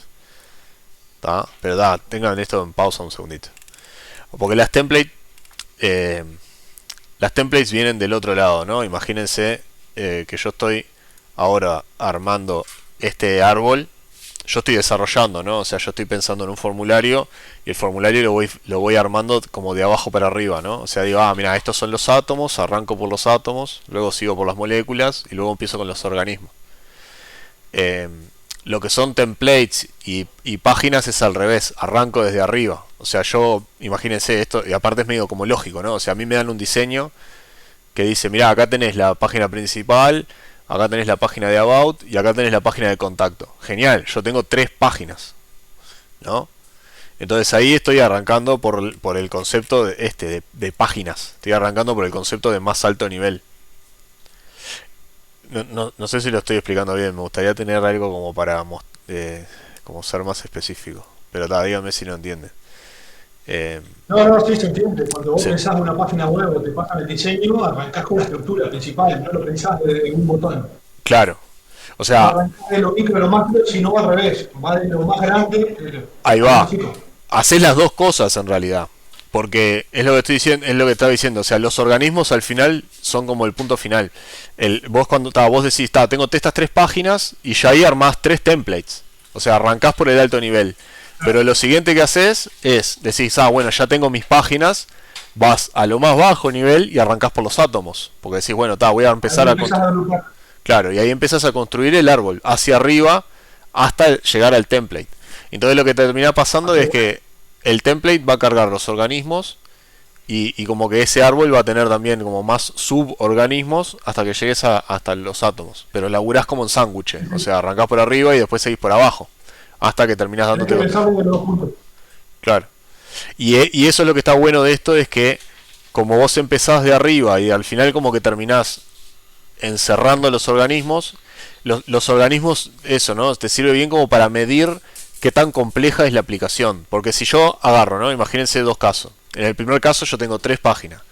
¿Tá? Pero tengan esto en pausa un segundito. Porque las templates vienen del otro lado, ¿no? Imagínense que yo estoy ahora armando este árbol. Yo estoy desarrollando, ¿no? O sea, yo estoy pensando en un formulario y el formulario lo voy armando como de abajo para arriba, ¿no? O sea, digo, mira, estos son los átomos, arranco por los átomos, luego sigo por las moléculas y luego empiezo con los organismos. Lo que son templates y páginas es al revés, arranco desde arriba. O sea, imagínense esto, y aparte es medio como lógico, ¿no? O sea, a mí me dan un diseño que dice, mira, acá tenés la página principal, acá tenés la página de About y acá tenés la página de contacto. Genial, yo tengo 3 páginas, ¿no? Entonces ahí estoy arrancando por el concepto de páginas. Estoy arrancando por el concepto de más alto nivel. No sé si lo estoy explicando bien. Me gustaría tener algo como para como ser más específico. Pero díganme si no entienden. No, sí se entiende. Cuando vos Sí. pensás en una página web o te pasan el diseño, arrancás con la estructura principal, no lo pensás de un botón. Claro. O No sea, arrancás de lo micro a lo macro, sino al revés. Va de lo más grande ahí a lo va. más chico. Haces las dos cosas en realidad. Porque es lo que estoy diciendo, es lo que estaba diciendo. O sea, los organismos al final son como el punto final. Vos vos decís, tengo estas 3 páginas y ya ahí armás 3 templates. O sea, arrancás por el alto nivel. Pero lo siguiente que haces es, decís, bueno, ya tengo mis páginas, vas a lo más bajo nivel y arrancás por los átomos. Porque decís, bueno, voy a empezar Ahí a empezás a agrupar. Claro, y ahí empiezas a construir el árbol hacia arriba hasta llegar al template. Entonces lo que termina pasando es que el template va a cargar los organismos y como que ese árbol va a tener también como más suborganismos hasta que llegues hasta los átomos. Pero laburás como en sándwich, o sea, arrancás por arriba y después seguís por abajo hasta que terminás Tenés dándote que pensarlo de los dos puntos. Claro. Y eso es lo que está bueno de esto, es que como vos empezás de arriba y al final como que terminás encerrando los organismos, los organismos, eso, ¿no? Te sirve bien como para medir qué tan compleja es la aplicación. Porque si yo agarro, ¿no? Imagínense 2 casos. En el primer caso yo tengo 3 páginas.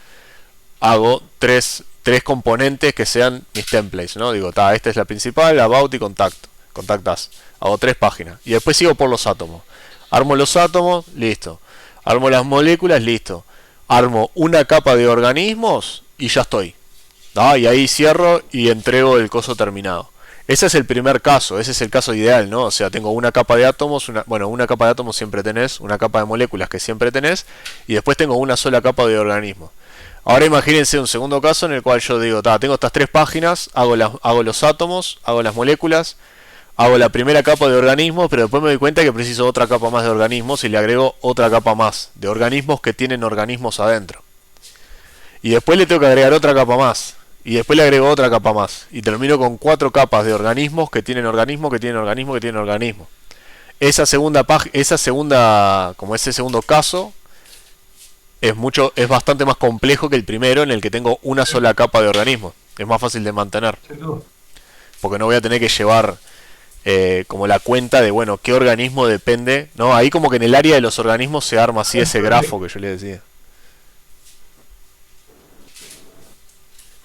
Hago 3 componentes que sean mis templates, ¿no? Digo, esta es la principal, about y contactas. Hago 3 páginas. Y después sigo por los átomos. Armo los átomos, listo. Armo las moléculas, listo. Armo una capa de organismos y ya estoy. Y ahí cierro y entrego el coso terminado. Ese es el primer caso, ese es el caso ideal, ¿no? O sea, tengo una capa de átomos, una capa de átomos siempre tenés, una capa de moléculas que siempre tenés, y después tengo una sola capa de organismos. Ahora imagínense un segundo caso en el cual yo digo, tengo estas 3 páginas, hago los átomos, hago las moléculas, hago la primera capa de organismos, pero después me doy cuenta que preciso otra capa más de organismos y le agrego otra capa más de organismos que tienen organismos adentro. Y después le tengo que agregar otra capa más. Y después le agrego otra capa más. Y termino con 4 capas de organismos que tienen organismos, que tienen organismos, que tienen organismos. Ese segundo caso es bastante más complejo que el primero, en el que tengo una sola capa de organismos. Es más fácil de mantener. Porque no voy a tener que llevar como la cuenta de, bueno, qué organismo depende. No, ahí como que en el área de los organismos se arma así ese grafo que yo le decía.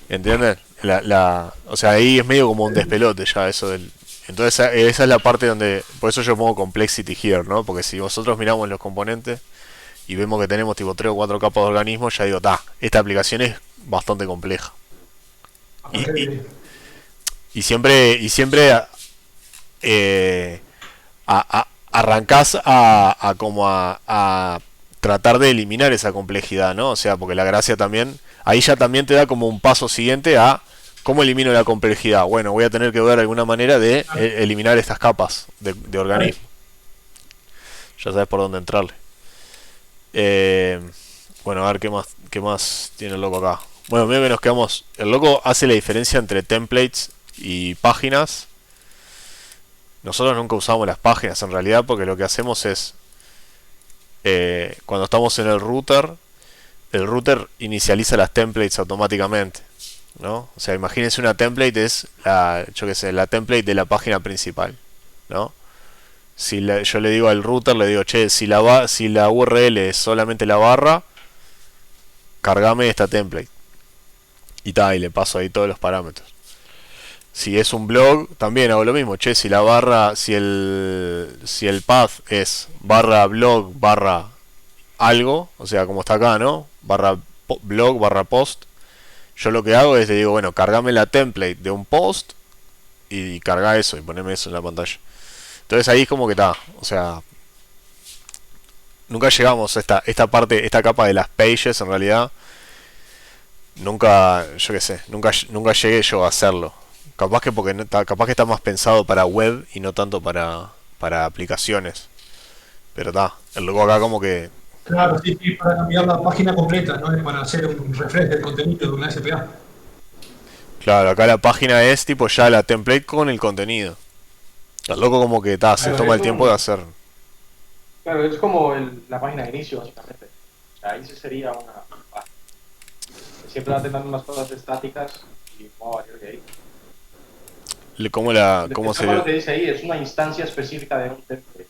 ¿Entienden? O sea, ahí es medio como un despelote ya eso del... Entonces esa es la parte donde... Por eso yo pongo complexity here, ¿no? Porque si nosotros miramos los componentes y vemos que tenemos tipo 3 o 4 capas de organismos, ya digo, esta aplicación es bastante compleja. Y siempre arrancás a tratar de eliminar esa complejidad, ¿no? O sea, porque la gracia también... Ahí ya también te da como un paso siguiente a cómo elimino la complejidad. Bueno, voy a tener que ver alguna manera de eliminar estas capas de organismo. Ya sabes por dónde entrarle. Bueno, a ver qué más tiene el loco acá. Bueno, mira que nos quedamos. El loco hace la diferencia entre templates y páginas. Nosotros nunca usamos las páginas en realidad, porque lo que hacemos es cuando estamos en el router inicializa las templates automáticamente, ¿no? O sea, imagínense una template es la template de la página principal, ¿no? yo le digo al router, le digo, che, si la URL es solamente la barra, cargame esta template. Y tal, y le paso ahí todos los parámetros. Si es un blog, también hago lo mismo. Che, si la barra, si el path es barra blog barra algo, o sea, como está acá, ¿no? Barra blog barra post. Yo lo que hago es le digo, bueno, cargame la template de un post y carga eso y poneme eso en la pantalla. Entonces ahí es como que está, o sea, nunca llegamos a esta parte, esta capa de las pages en realidad. Nunca, yo qué sé, nunca llegué yo a hacerlo. Capaz que porque capaz que está más pensado para web y no tanto para aplicaciones. Pero está, el logo acá como que, Claro, sí, sí, para cambiar la página completa, no es para hacer un refresh del contenido de una SPA. claro, acá la página es tipo ya la template con el contenido. El loco como que está, se Claro, toma el tiempo de hacer. claro, es como la página de inicio, básicamente. O sea, ahí sí sería una página. Siempre va a tener unas cosas estáticas y va a variar de ahí. Cómo Lo se, que dice ahí es una instancia específica de un template.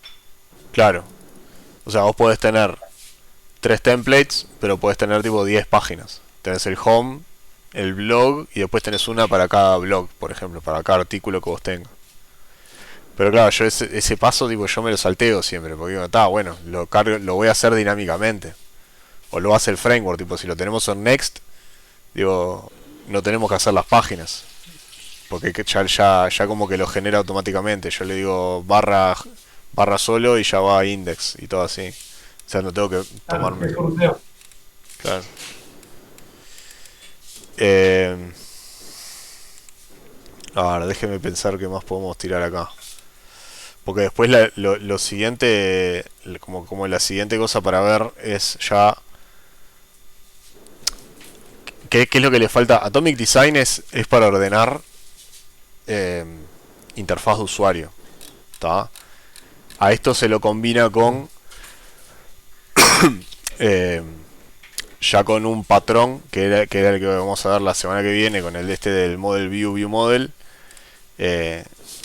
claro. O sea, vos podés tener 3 templates, pero podés tener tipo 10 páginas. Tenés el home, el blog y después tenés una para cada blog, por ejemplo, para cada artículo que vos tengas. Pero claro, yo ese paso tipo yo me lo salteo siempre, porque digo, está bueno, lo voy a hacer dinámicamente. O lo hace el framework, tipo si lo tenemos en Next, digo, no tenemos que hacer las páginas. Porque ya como que lo genera automáticamente. Yo le digo barra solo y ya va a index y todo así. O sea, no tengo que Claro, tomarme. es correo. Claro. Eh, Ahora, déjeme pensar qué más podemos tirar acá. Porque después lo siguiente, como la siguiente cosa para ver es ya qué es lo que le falta. Atomic Design es para ordenar eh, interfaz de usuario. ¿Tá? A esto se lo combina con eh, ya con un patrón que era el que vamos a ver la semana que viene con el de este del Model View Model.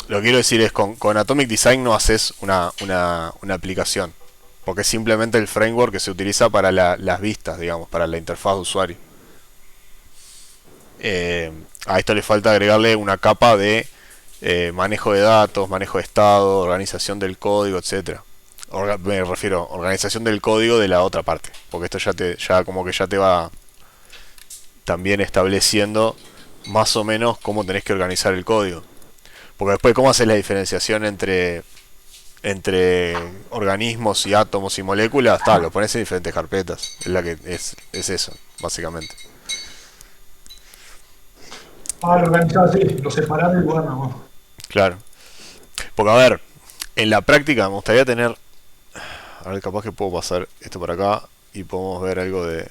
Lo que quiero decir es con Atomic Design no haces una aplicación, porque es simplemente el framework que se utiliza para las vistas, digamos, para la interfaz de usuario. A esto le falta agregarle una capa de manejo de datos, manejo de estado, organización del código, etcétera. Me refiero a organización del código de la otra parte, porque esto ya como que ya te va también estableciendo más o menos cómo tenés que organizar el código. Porque después, ¿cómo haces la diferenciación entre organismos y átomos y moléculas? Lo pones en diferentes carpetas. Es eso, básicamente. Lo organizado así, lo separado y bueno. Claro. Porque a ver, en la práctica me gustaría tener. A ver, capaz que puedo pasar esto para acá y podemos ver algo de.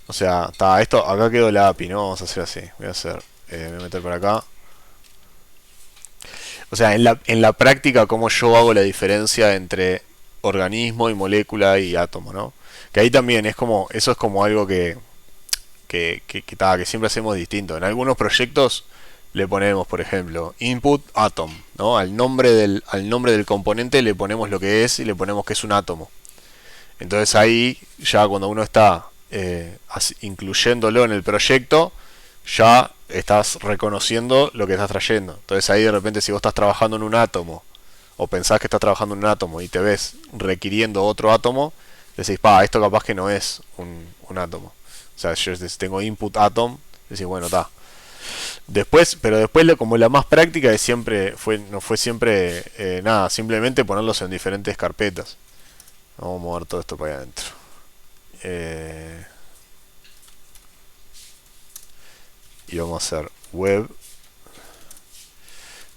O sea, esto, acá quedó la API, ¿no? Vamos a hacer así. Voy a meter para acá. O sea, en la práctica, cómo yo hago la diferencia entre organismo y molécula y átomo, ¿no? Que ahí también es como, eso es como algo que siempre hacemos distinto. En algunos proyectos le ponemos, por ejemplo, input atom, ¿no? Al nombre del componente le ponemos lo que es y le ponemos que es un átomo. Entonces ahí, ya cuando uno está incluyéndolo en el proyecto, ya estás reconociendo lo que estás trayendo. Entonces ahí de repente si vos estás trabajando en un átomo o pensás que estás trabajando en un átomo y te ves requiriendo otro átomo, decís, esto capaz que no es un átomo. O sea, yo tengo input atom, decís, bueno, está. Pero después como la más práctica no fue siempre nada, simplemente ponerlos en diferentes carpetas. Vamos a mover todo esto para allá adentro. Y vamos a hacer web,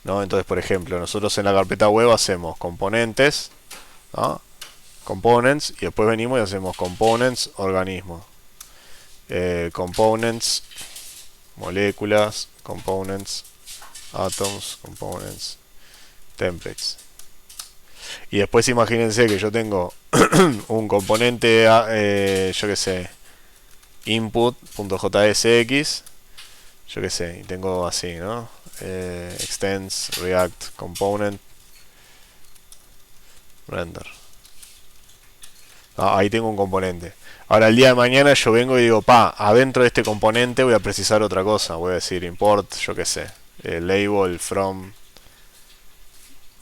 ¿no? Entonces, por ejemplo, nosotros en la carpeta web hacemos componentes, ¿no? Components, y después venimos y hacemos components organismo, components moléculas, components atoms, components templates. Y después imagínense que yo tengo un componente, yo que sé, input.jsx, yo que sé, y tengo así, ¿no? Extends React Component Render. Ahí tengo un componente. Ahora el día de mañana yo vengo y digo, adentro de este componente voy a precisar otra cosa. Voy a decir import, yo qué sé, label from,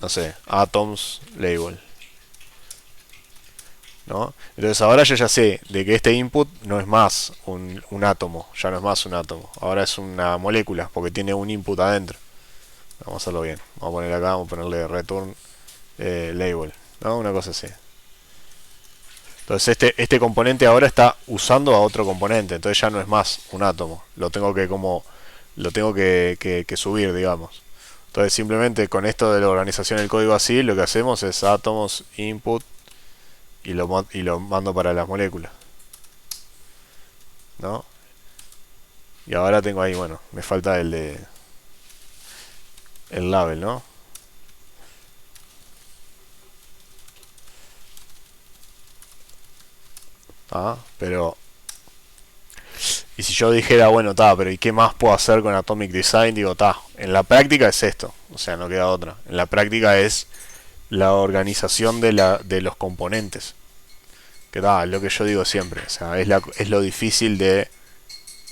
no sé, atoms label. ¿No? Entonces ahora yo ya sé de que este input no es más un átomo, ya no es más un átomo. Ahora es una molécula, porque tiene un input adentro. Vamos a hacerlo bien. Vamos a poner acá, vamos a ponerle return label, ¿no? Una cosa así. Entonces este componente ahora está usando a otro componente, entonces ya no es más un átomo, lo tengo que subir, digamos. Entonces simplemente con esto de la organización del código así, lo que hacemos es átomos input y lo mando para las moléculas, ¿no? Y ahora tengo ahí, bueno, me falta el label, ¿no? Pero y si yo dijera, bueno, pero ¿y qué más puedo hacer con Atomic Design? Digo, en la práctica es esto, o sea, no queda otra. En la práctica es la organización de los componentes. Que es lo que yo digo siempre, o sea, es lo difícil de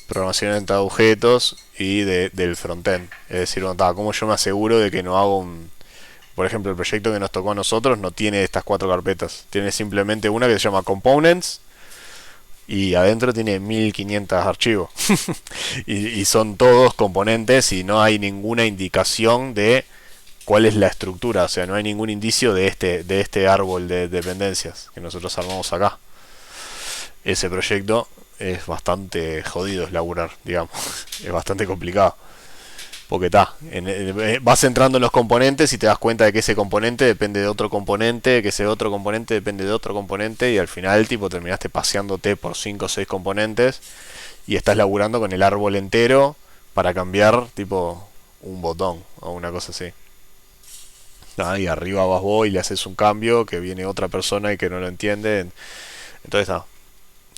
programación orientada a objetos y del frontend. Es decir, bueno, ¿cómo yo me aseguro de que no hago por ejemplo, el proyecto que nos tocó a nosotros no tiene estas 4 carpetas, tiene simplemente una que se llama Components y adentro tiene 1500 archivos y son todos componentes y no hay ninguna indicación de cuál es la estructura, o sea, no hay ningún indicio de este árbol de dependencias que nosotros armamos acá. Ese proyecto es bastante jodido es laburar, digamos, es bastante complicado. Porque vas entrando en los componentes y te das cuenta de que ese componente depende de otro componente, que ese otro componente depende de otro componente, y al final tipo terminaste paseándote por 5 o 6 componentes y estás laburando con el árbol entero para cambiar tipo un botón o una cosa así. Y arriba vas vos y le haces un cambio que viene otra persona y que no lo entiende. Entonces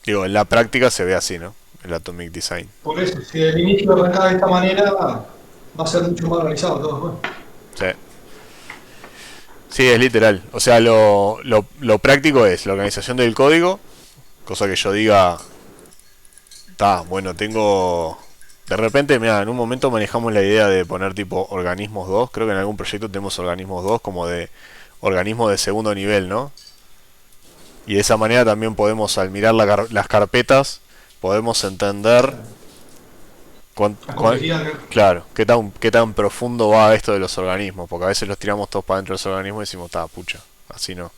digo, en la práctica se ve así, ¿no? El Atomic Design. Por eso, si el inicio arrancaba de esta manera, va a ser mucho más organizado todo, ¿no? Sí. Sí, es literal. O sea, lo práctico es la organización del código. Cosa que yo diga, bueno, tengo... De repente, mira, en un momento manejamos la idea de poner tipo organismos 2. Creo que en algún proyecto tenemos organismos 2 como de organismos de segundo nivel, ¿no? Y de esa manera también podemos, al mirar las carpetas, podemos entender claro, qué tan profundo va esto de los organismos, porque a veces los tiramos todos para dentro de los organismos y decimos, pucha, así no.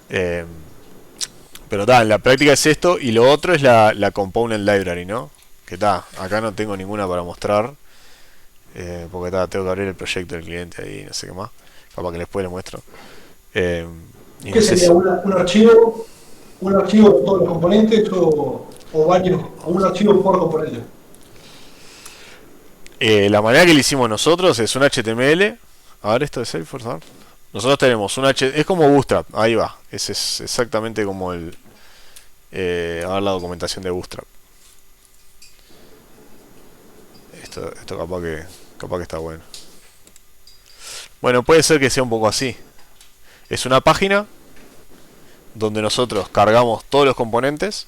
Pero en la práctica es esto, y lo otro es la Component Library, ¿no? Que acá no tengo ninguna para mostrar, porque tengo que abrir el proyecto del cliente ahí, no sé qué más. Capaz que después le muestro. ¿Qué sería? ¿Un archivo de todos los componentes o varios, o un archivo por componente? La manera que lo hicimos nosotros es un HTML. A ver, esto de Salesforce, a ver. Nosotros tenemos un HTML, es como Bootstrap, ahí va. Ese es exactamente como a ver la documentación de Bootstrap. Esto capaz que está bueno. Bueno, puede ser que sea un poco así. Es una página donde nosotros cargamos todos los componentes,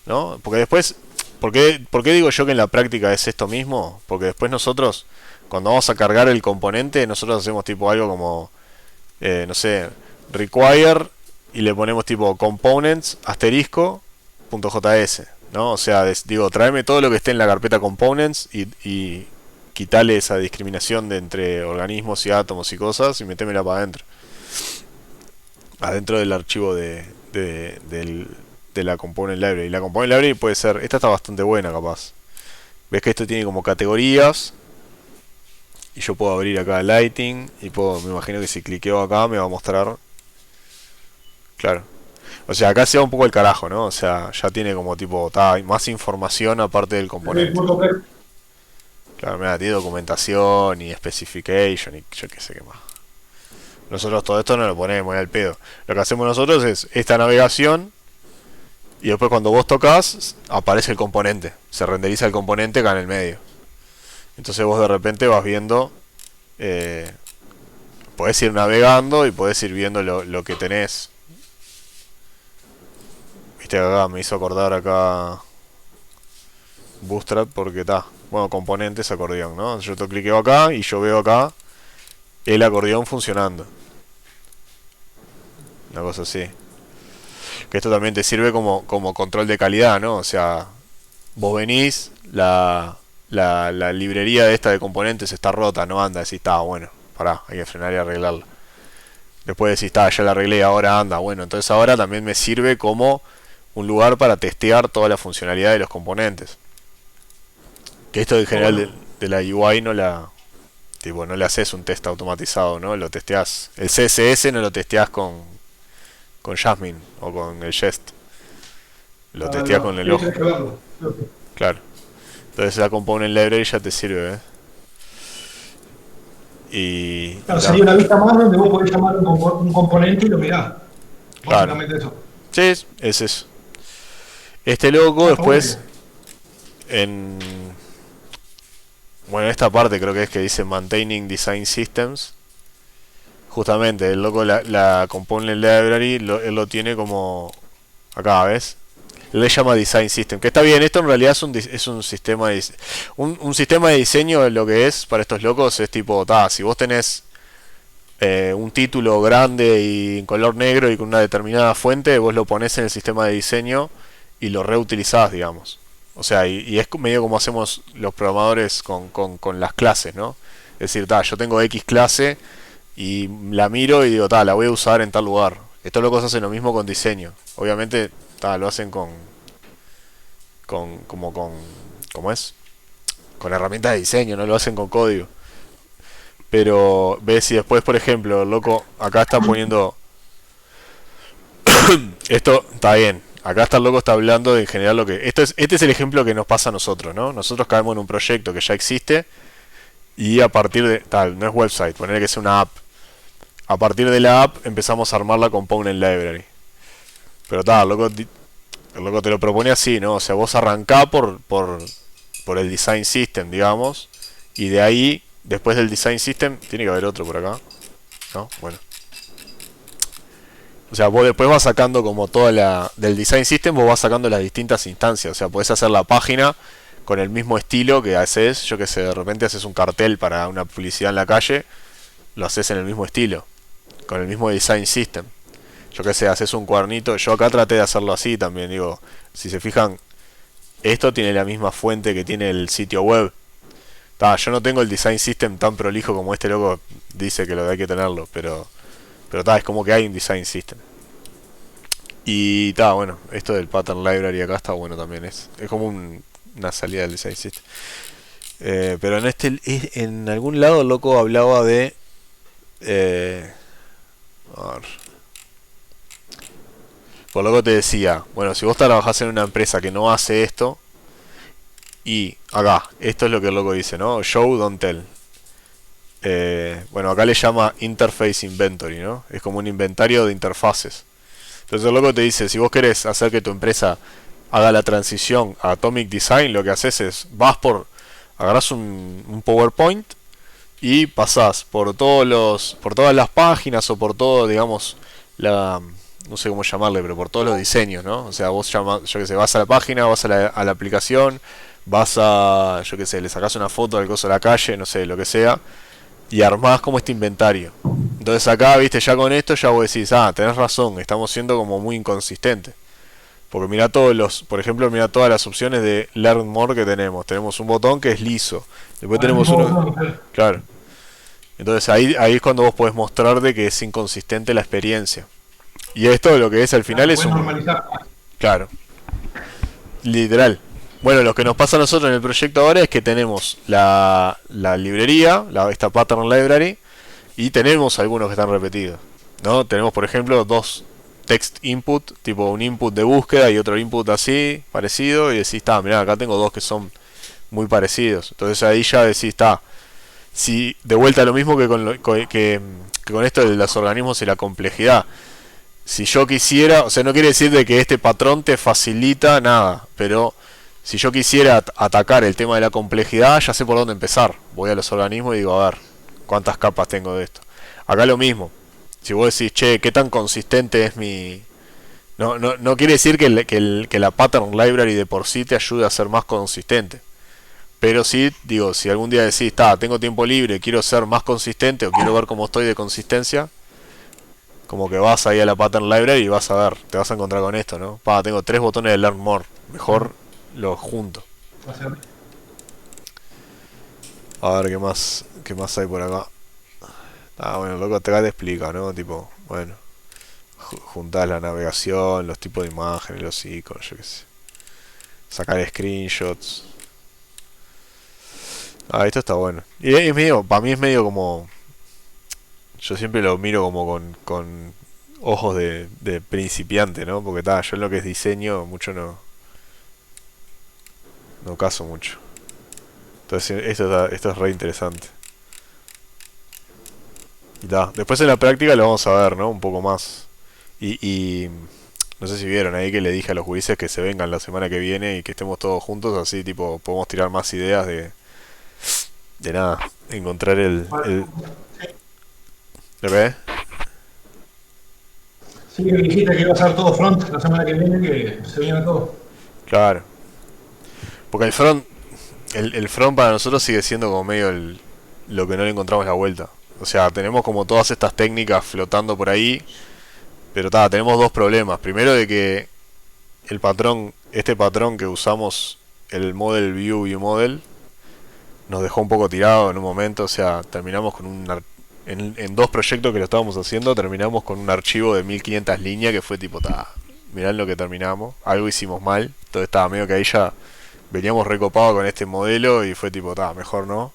¿no? Porque después, ¿por qué digo yo que en la práctica es esto mismo? Porque después nosotros, cuando vamos a cargar el componente, nosotros hacemos tipo algo como, no sé, require, y le ponemos tipo components *.js, ¿no? O sea, digo, tráeme todo lo que esté en la carpeta components y quitale esa discriminación entre organismos y átomos y cosas y metémela para adentro del archivo de la Component Library. Y la Component Library puede ser, esta está bastante buena capaz. Ves que esto tiene como categorías y yo puedo abrir acá Lighting y me imagino que si cliqueo acá me va a mostrar, claro. O sea, acá se va un poco el carajo, ¿no? O sea, ya tiene como tipo, más información aparte del componente. Claro, mira, tiene documentación y specification y yo qué sé qué más. Nosotros todo esto no lo ponemos al pedo. Lo que hacemos nosotros es esta navegación y después cuando vos tocas aparece el componente. Se renderiza el componente acá en el medio. Entonces vos de repente vas viendo podés ir navegando y podés ir viendo lo que tenés. Viste que acá me hizo acordar acá Bootstrap porque está. Bueno, componentes, acordeón, ¿no? Yo cliqueo acá y yo veo acá el acordeón funcionando. Una cosa así. Que esto también te sirve como control de calidad, ¿no? O sea, vos venís, la librería de esta de componentes está rota, no anda, decís, está, bueno, pará, hay que frenar y arreglarla. Después decís, está, ya la arreglé, ahora anda, bueno, entonces ahora también me sirve como un lugar para testear toda la funcionalidad de los componentes. Que esto en general de la UI no le haces un test automatizado, ¿no? Lo testeás. El CSS no lo testeás con Jasmine o con el Jest. Lo testeás con el ojo. Claro. Entonces la Component Library ya te sirve, ¿eh? Y claro, sería una vista más donde vos podés llamar un componente y lo mirás. Claro. Básicamente eso. Sí, es eso. Este loco después bueno, esta parte creo que es que dice Maintaining Design Systems. Justamente, el loco la Component Library él lo tiene como acá, ¿ves? Él le llama Design System, que está bien, esto en realidad es un sistema de un sistema de diseño. Lo que es para estos locos es tipo, si vos tenés un título grande y en color negro y con una determinada fuente, vos lo ponés en el sistema de diseño y lo reutilizás, digamos. O sea, y es medio como hacemos los programadores con las clases, ¿no? Es decir, yo tengo X clase y la miro y digo, la voy a usar en tal lugar. Estos locos hacen lo mismo con diseño. Obviamente, lo hacen ¿cómo es? Con herramientas de diseño, no lo hacen con código. Pero ves si después, por ejemplo, el loco acá está poniendo esto está bien. Acá está el loco, está hablando de en general lo que... este es el ejemplo que nos pasa a nosotros, ¿no? Nosotros caemos en un proyecto que ya existe y a partir de... no es website, poner que sea una app. A partir de la app empezamos a armar la Component Library. Pero el loco te lo propone así, ¿no? O sea, vos arrancá por el Design System, digamos. Y de ahí, después del Design System, tiene que haber otro por acá, ¿no? Bueno. O sea, vos después vas sacando como del Design System, vos vas sacando las distintas instancias. O sea, podés hacer la página con el mismo estilo que haces, yo que sé, de repente haces un cartel para una publicidad en la calle, lo haces en el mismo estilo, con el mismo Design System. Yo que sé, haces un cuadernito, yo acá traté de hacerlo así también, digo, si se fijan, esto tiene la misma fuente que tiene el sitio web. Yo no tengo el Design System tan prolijo como este loco dice que hay que tenerlo, pero es como que hay un Design System. Y bueno, esto del Pattern Library acá está bueno también, es como una salida del Design System. Pero en algún lado el loco hablaba de... a ver. Por lo que te decía, bueno, si vos trabajás en una empresa que no hace esto, y acá, esto es lo que el loco dice, ¿no? Show, don't tell. Bueno, acá le llama Interface Inventory, ¿no? Es como un inventario de interfaces. Entonces el loco te dice, si vos querés hacer que tu empresa haga la transición a Atomic Design, lo que haces es, agarrás un PowerPoint y pasás por todas las páginas o por todo, digamos, no sé cómo llamarle, pero por todos los diseños, ¿no? O sea, vos yo que sé, vas a la página, vas a la aplicación, yo que sé, le sacás una foto del coso de la calle, no sé, lo que sea, y armás como este inventario. Entonces acá, viste, ya con esto ya vos decís, tenés razón, estamos siendo como muy inconsistentes. Porque mira por ejemplo, mira todas las opciones de Learn More que tenemos. Tenemos un botón que es liso. Después tenemos uno... Claro. Entonces ahí es cuando vos podés mostrarte que es inconsistente la experiencia. Y esto lo que es al final es normalizar. Claro. Literal. Bueno, lo que nos pasa a nosotros en el proyecto ahora es que tenemos la librería, esta Pattern Library, y tenemos algunos que están repetidos, ¿no? Tenemos, por ejemplo, dos text input, tipo un input de búsqueda y otro input así, parecido, y decís, mirá, acá tengo dos que son muy parecidos. Entonces ahí ya decís, si de vuelta lo mismo que con esto de los organismos y la complejidad. Si yo quisiera, o sea, no quiere decir de que este patrón te facilita nada, pero si yo quisiera atacar el tema de la complejidad, ya sé por dónde empezar. Voy a los organismos y digo, a ver, ¿cuántas capas tengo de esto? Acá lo mismo. Si vos decís, che, ¿qué tan consistente es mi...? No quiere decir que la pattern library de por sí te ayude a ser más consistente. Pero sí, digo, si algún día decís, tengo tiempo libre, quiero ser más consistente o quiero ver cómo estoy de consistencia, como que vas ahí a la pattern library y vas a ver, te vas a encontrar con esto, ¿no? Tengo 3 botones de learn more, mejor los junto. A ver qué más hay por acá. Bueno, loco, acá te explica, ¿no? Tipo, bueno, juntás la navegación, los tipos de imágenes, los iconos, yo qué sé. Sacar screenshots. Esto está bueno. Y es medio, para mí es medio como... Yo siempre lo miro como con ojos de principiante, ¿no? Porque yo en lo que es diseño mucho no caso mucho. Entonces esto es re interesante. Y después en la práctica lo vamos a ver, ¿no? Un poco más. Y no sé si vieron ahí que le dije a los jueces que se vengan la semana que viene y que estemos todos juntos, así tipo podemos tirar más ideas de nada, encontrar ¿Lo ves? Sí, que dijiste que iba a ser todo front la semana que viene, que se viene todo. Claro. Porque el front para nosotros sigue siendo como medio lo que no le encontramos la vuelta. O sea, tenemos como todas estas técnicas flotando por ahí, pero tenemos dos problemas. Primero de que este patrón que usamos, el model view model, nos dejó un poco tirado en un momento. O sea, terminamos con en 2 proyectos que lo estábamos haciendo, terminamos con un archivo de 1500 líneas que fue tipo, mirá en lo que terminamos, algo hicimos mal. Entonces estaba medio que ahí ya veníamos recopados con este modelo y fue tipo, mejor no.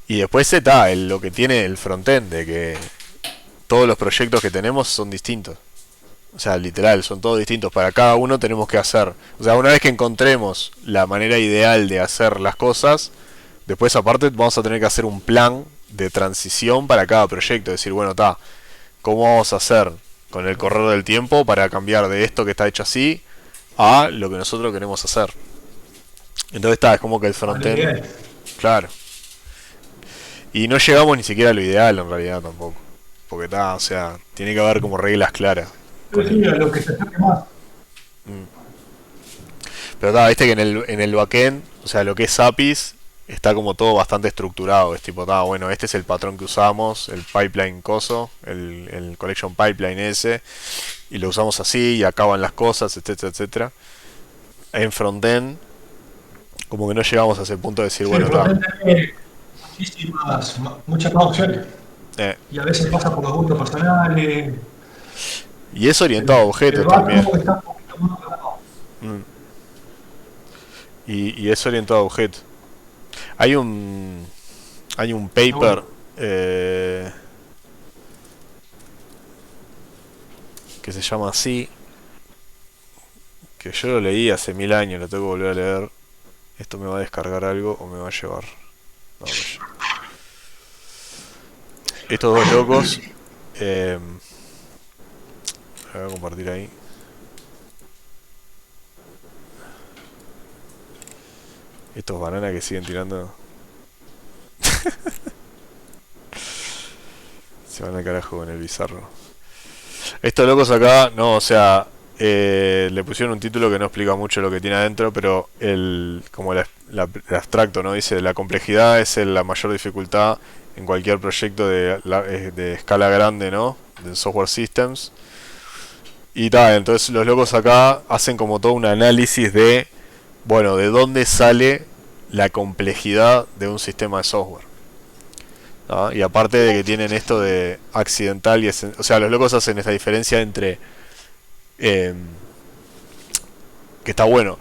Y después lo que tiene el frontend, de que todos los proyectos que tenemos son distintos. O sea, literal, son todos distintos. Para cada uno tenemos que hacer. O sea, una vez que encontremos la manera ideal de hacer las cosas, después aparte vamos a tener que hacer un plan de transición para cada proyecto. Decir, bueno, ¿cómo vamos a hacer con el correr del tiempo para cambiar de esto que está hecho así a lo que nosotros queremos hacer? Entonces es como que el frontend... Claro. Y no llegamos ni siquiera a lo ideal en realidad tampoco. Porque o sea, tiene que haber como reglas claras. Sí, lo que se saque más. Pero viste que en el backend, o sea, lo que es APIs, está como todo bastante estructurado. Es tipo, bueno, este es el patrón que usamos, el pipeline coso, el collection pipeline ese, y lo usamos así, y acaban las cosas, etcétera, etcétera. En frontend, como que no llegamos a ese punto de decir, Sí, bueno, muchas más opciones. Y a veces pasa por los gustos personales. Y es orientado a objetos también. Y es orientado a objetos. Hay un paper que se llama así, que yo lo leí hace 1000 años, lo tengo que volver a leer. ¿Esto me va a descargar algo o me va a llevar? No, estos dos locos, voy a compartir ahí. Estos bananas que siguen tirando. Se van al carajo con el bizarro. Estos locos acá, no, o sea, le pusieron un título que no explica mucho lo que tiene adentro, pero como el abstracto, ¿no? Dice, la complejidad es la mayor dificultad en cualquier proyecto de escala grande, ¿no? De software systems. Y entonces los locos acá hacen como todo un análisis de, bueno, de dónde sale la complejidad de un sistema de software. Y aparte de que tienen esto de accidental y o sea, los locos hacen esta diferencia entre que está bueno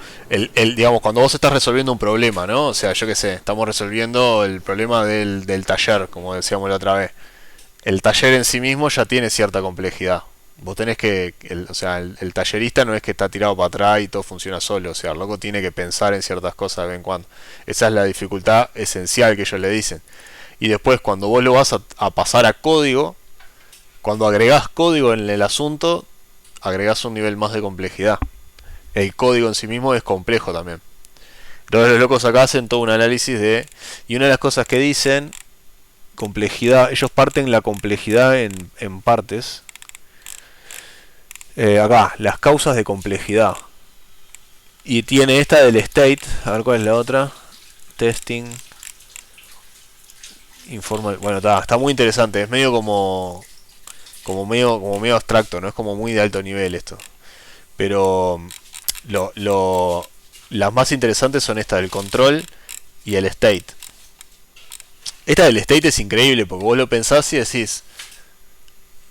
digamos, cuando vos estás resolviendo un problema, ¿no? O sea, yo qué sé, estamos resolviendo el problema del taller, como decíamos la otra vez. El taller en sí mismo ya tiene cierta complejidad. Vos tenés que, o sea, el tallerista no es que está tirado para atrás y todo funciona solo. O sea, el loco tiene que pensar en ciertas cosas de vez en cuando. Esa es la dificultad esencial que ellos le dicen. Y después cuando vos lo vas a pasar a código, cuando agregás código en el asunto, agregás un nivel más de complejidad. El código en sí mismo es complejo también. Entonces los locos acá hacen todo un análisis y una de las cosas que dicen, complejidad, ellos parten la complejidad en partes. Acá, las causas de complejidad. Y tiene esta del state, a ver cuál es la otra. Testing. Informal. Bueno, está muy interesante, es medio como medio abstracto, no es como muy de alto nivel esto. Pero las más interesantes son estas del control y el state. Esta del state es increíble porque vos lo pensás y decís,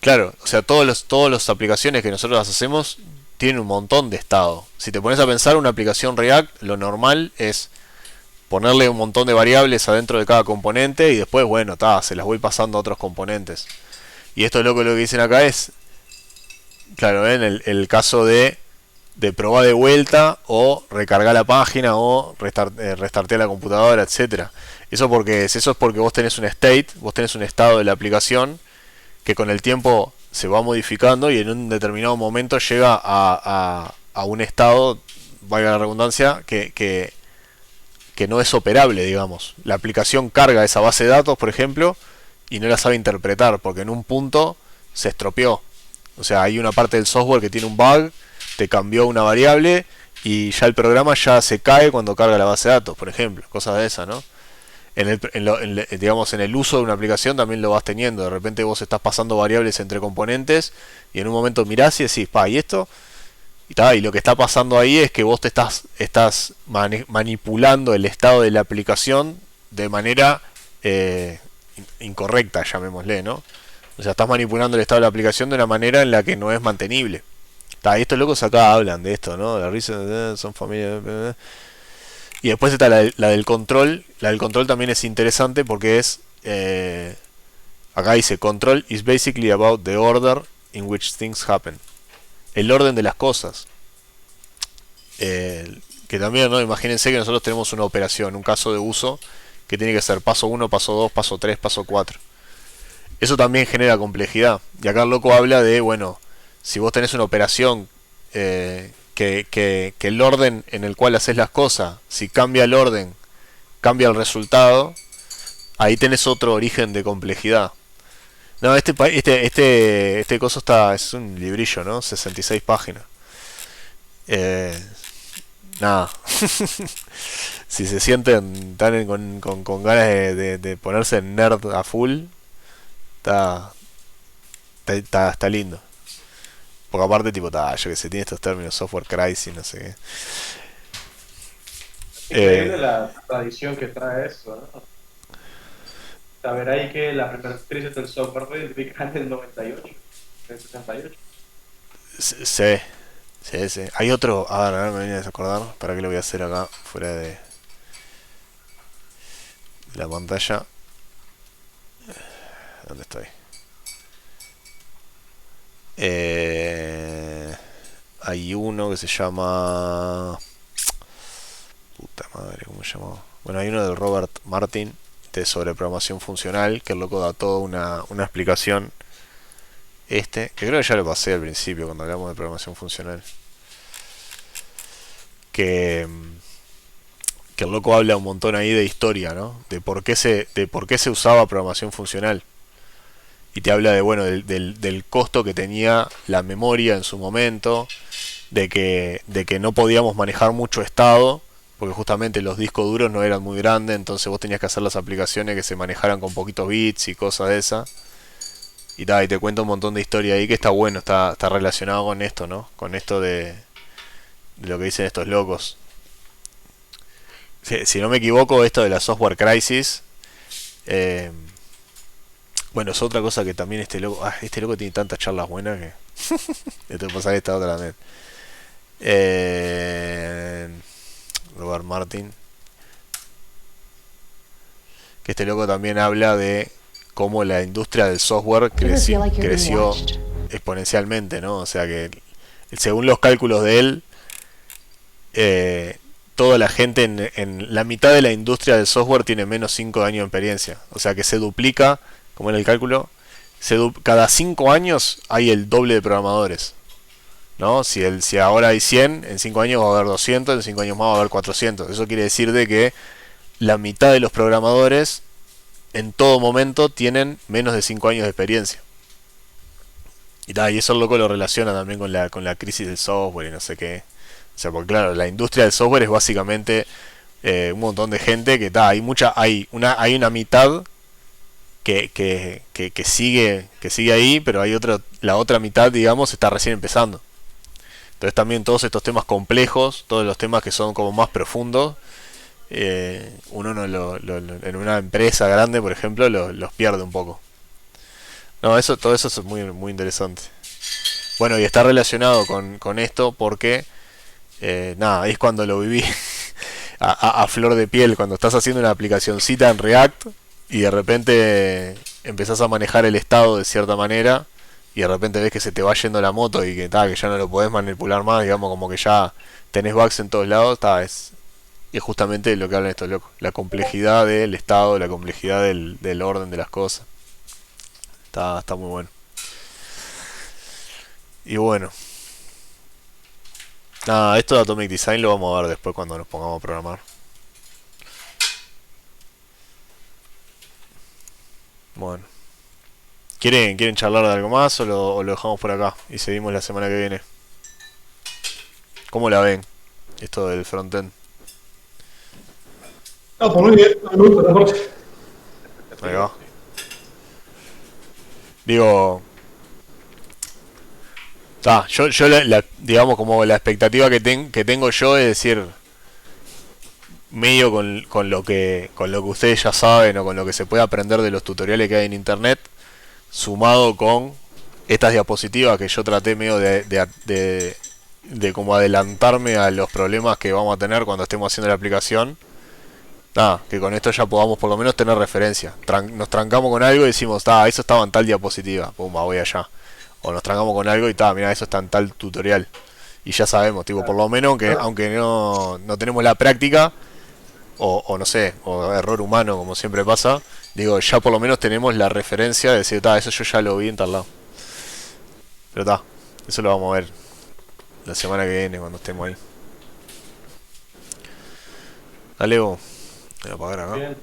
claro, o sea, todas las aplicaciones que nosotros las hacemos tienen un montón de estado. Si te pones a pensar, una aplicación React, lo normal es ponerle un montón de variables adentro de cada componente y después, bueno, se las voy pasando a otros componentes. Y esto es lo que dicen acá es, claro, ¿ven? El caso de probar de vuelta o recargar la página o restartear la computadora, etcétera. Eso es porque vos tenés un state, vos tenés un estado de la aplicación que con el tiempo se va modificando y en un determinado momento llega a un estado, valga la redundancia, que no es operable, digamos. La aplicación carga esa base de datos, por ejemplo, y no la sabe interpretar porque en un punto se estropeó. O sea, hay una parte del software que tiene un bug, te cambió una variable y ya el programa ya se cae cuando carga la base de datos, por ejemplo, cosas de esas, ¿no? Digamos, en el uso de una aplicación también lo vas teniendo. De repente vos estás pasando variables entre componentes y en un momento mirás y decís, ¿y esto? Y lo que está pasando ahí es que vos te estás manipulando el estado de la aplicación de manera incorrecta, llamémosle, ¿no? O sea, estás manipulando el estado de la aplicación de una manera en la que no es mantenible. Y estos locos acá hablan de esto, ¿no? La risa, son familia. Y después está la del control. La del control también es interesante porque es... acá dice, control is basically about the order in which things happen. El orden de las cosas. Que también, ¿no? Imagínense que nosotros tenemos una operación, un caso de uso, que tiene que ser paso 1, paso 2, paso 3, paso 4. Eso también genera complejidad. Y acá el loco habla de, bueno, si vos tenés una operación que el orden en el cual haces las cosas, si cambia el orden, cambia el resultado, ahí tenés otro origen de complejidad. No, este coso es un librillo, ¿no? 66 páginas. Nada. Si se sienten tan con ganas de ponerse nerd a full, está lindo. Porque aparte, tipo, yo que sé, tiene estos términos, software crisis, no sé qué. Increíble la tradición que trae esto, ¿no? Saber ahí que la primera crisis del software fue en el 98, en el 68. Sí. Hay otro, a ver, me vienes a acordar, ¿para qué lo voy a hacer acá, fuera de la pantalla? ¿Dónde estoy? Hay uno que se llama... Puta madre, ¿cómo se llama? Bueno, hay uno de Robert Martin sobre programación funcional, que el loco da toda una explicación. Que creo que ya lo pasé al principio cuando hablamos de programación funcional. Que el loco habla un montón ahí de historia, ¿no? De por qué se usaba programación funcional. Y te habla de, bueno, del costo que tenía la memoria en su momento, de que no podíamos manejar mucho estado, porque justamente los discos duros no eran muy grandes, entonces vos tenías que hacer las aplicaciones que se manejaran con poquitos bits y cosas de esas. Y te cuenta un montón de historia ahí que está bueno, está relacionado con esto, ¿no? Con esto de lo que dicen estos locos. Si no me equivoco, esto de la software crisis... bueno, es otra cosa que también este loco tiene tantas charlas buenas que... Esto pasa esta otra también. Robert Martin, que este loco también habla de cómo la industria del software creció exponencialmente, ¿no? O sea que según los cálculos de él, toda la gente en la mitad de la industria del software tiene menos 5 años de experiencia. O sea que se duplica, como en el cálculo, cada 5 años hay el doble de programadores, ¿no? Si ahora hay 100, en 5 años va a haber 200, en 5 años más va a haber 400. Eso quiere decir de que la mitad de los programadores en todo momento tienen menos de 5 años de experiencia. Y eso el loco lo relaciona también con la crisis del software y no sé qué. O sea, porque claro, la industria del software es básicamente un montón de gente que hay una mitad que sigue ahí, pero la otra mitad, digamos, está recién empezando. Entonces también todos estos temas complejos, todos los temas que son como más profundos, uno no en una empresa grande, por ejemplo, los pierde un poco. No, todo eso es muy, muy interesante. Bueno, y está relacionado con esto porque, nada, es cuando lo viví a flor de piel, cuando estás haciendo una aplicacioncita en React y de repente empezás a manejar el estado de cierta manera y de repente ves que se te va yendo la moto y que ya no lo podés manipular más, digamos, como que ya tenés bugs en todos lados, y es justamente lo que hablan estos locos, la complejidad del estado, la complejidad del orden de las cosas. Está muy bueno. Y bueno, nada, esto de Atomic Design lo vamos a ver después cuando nos pongamos a programar. Bueno, ¿quieren charlar de algo más o lo dejamos por acá y seguimos la semana que viene? ¿Cómo la ven? Esto del frontend. No, pues muy bien, me gusta la parte. Ahí va. Digo, yo digamos como la expectativa que tengo yo es decir, medio con lo que ustedes ya saben o con lo que se puede aprender de los tutoriales que hay en internet, sumado con estas diapositivas que yo traté medio de como adelantarme a los problemas que vamos a tener cuando estemos haciendo la aplicación. Nada, que con esto ya podamos por lo menos tener referencia. Nos trancamos con algo y decimos, eso estaba en tal diapositiva, pumba, voy allá. O nos trancamos con algo y mira, eso está en tal tutorial. Y ya sabemos, tipo, por lo menos aunque no tenemos la práctica, o no sé, o error humano como siempre pasa, digo, ya por lo menos tenemos la referencia de decir, eso yo ya lo vi en tal lado. Pero eso lo vamos a ver la semana que viene cuando estemos ahí. Dale, vos. Voy a apagar acá. Bien.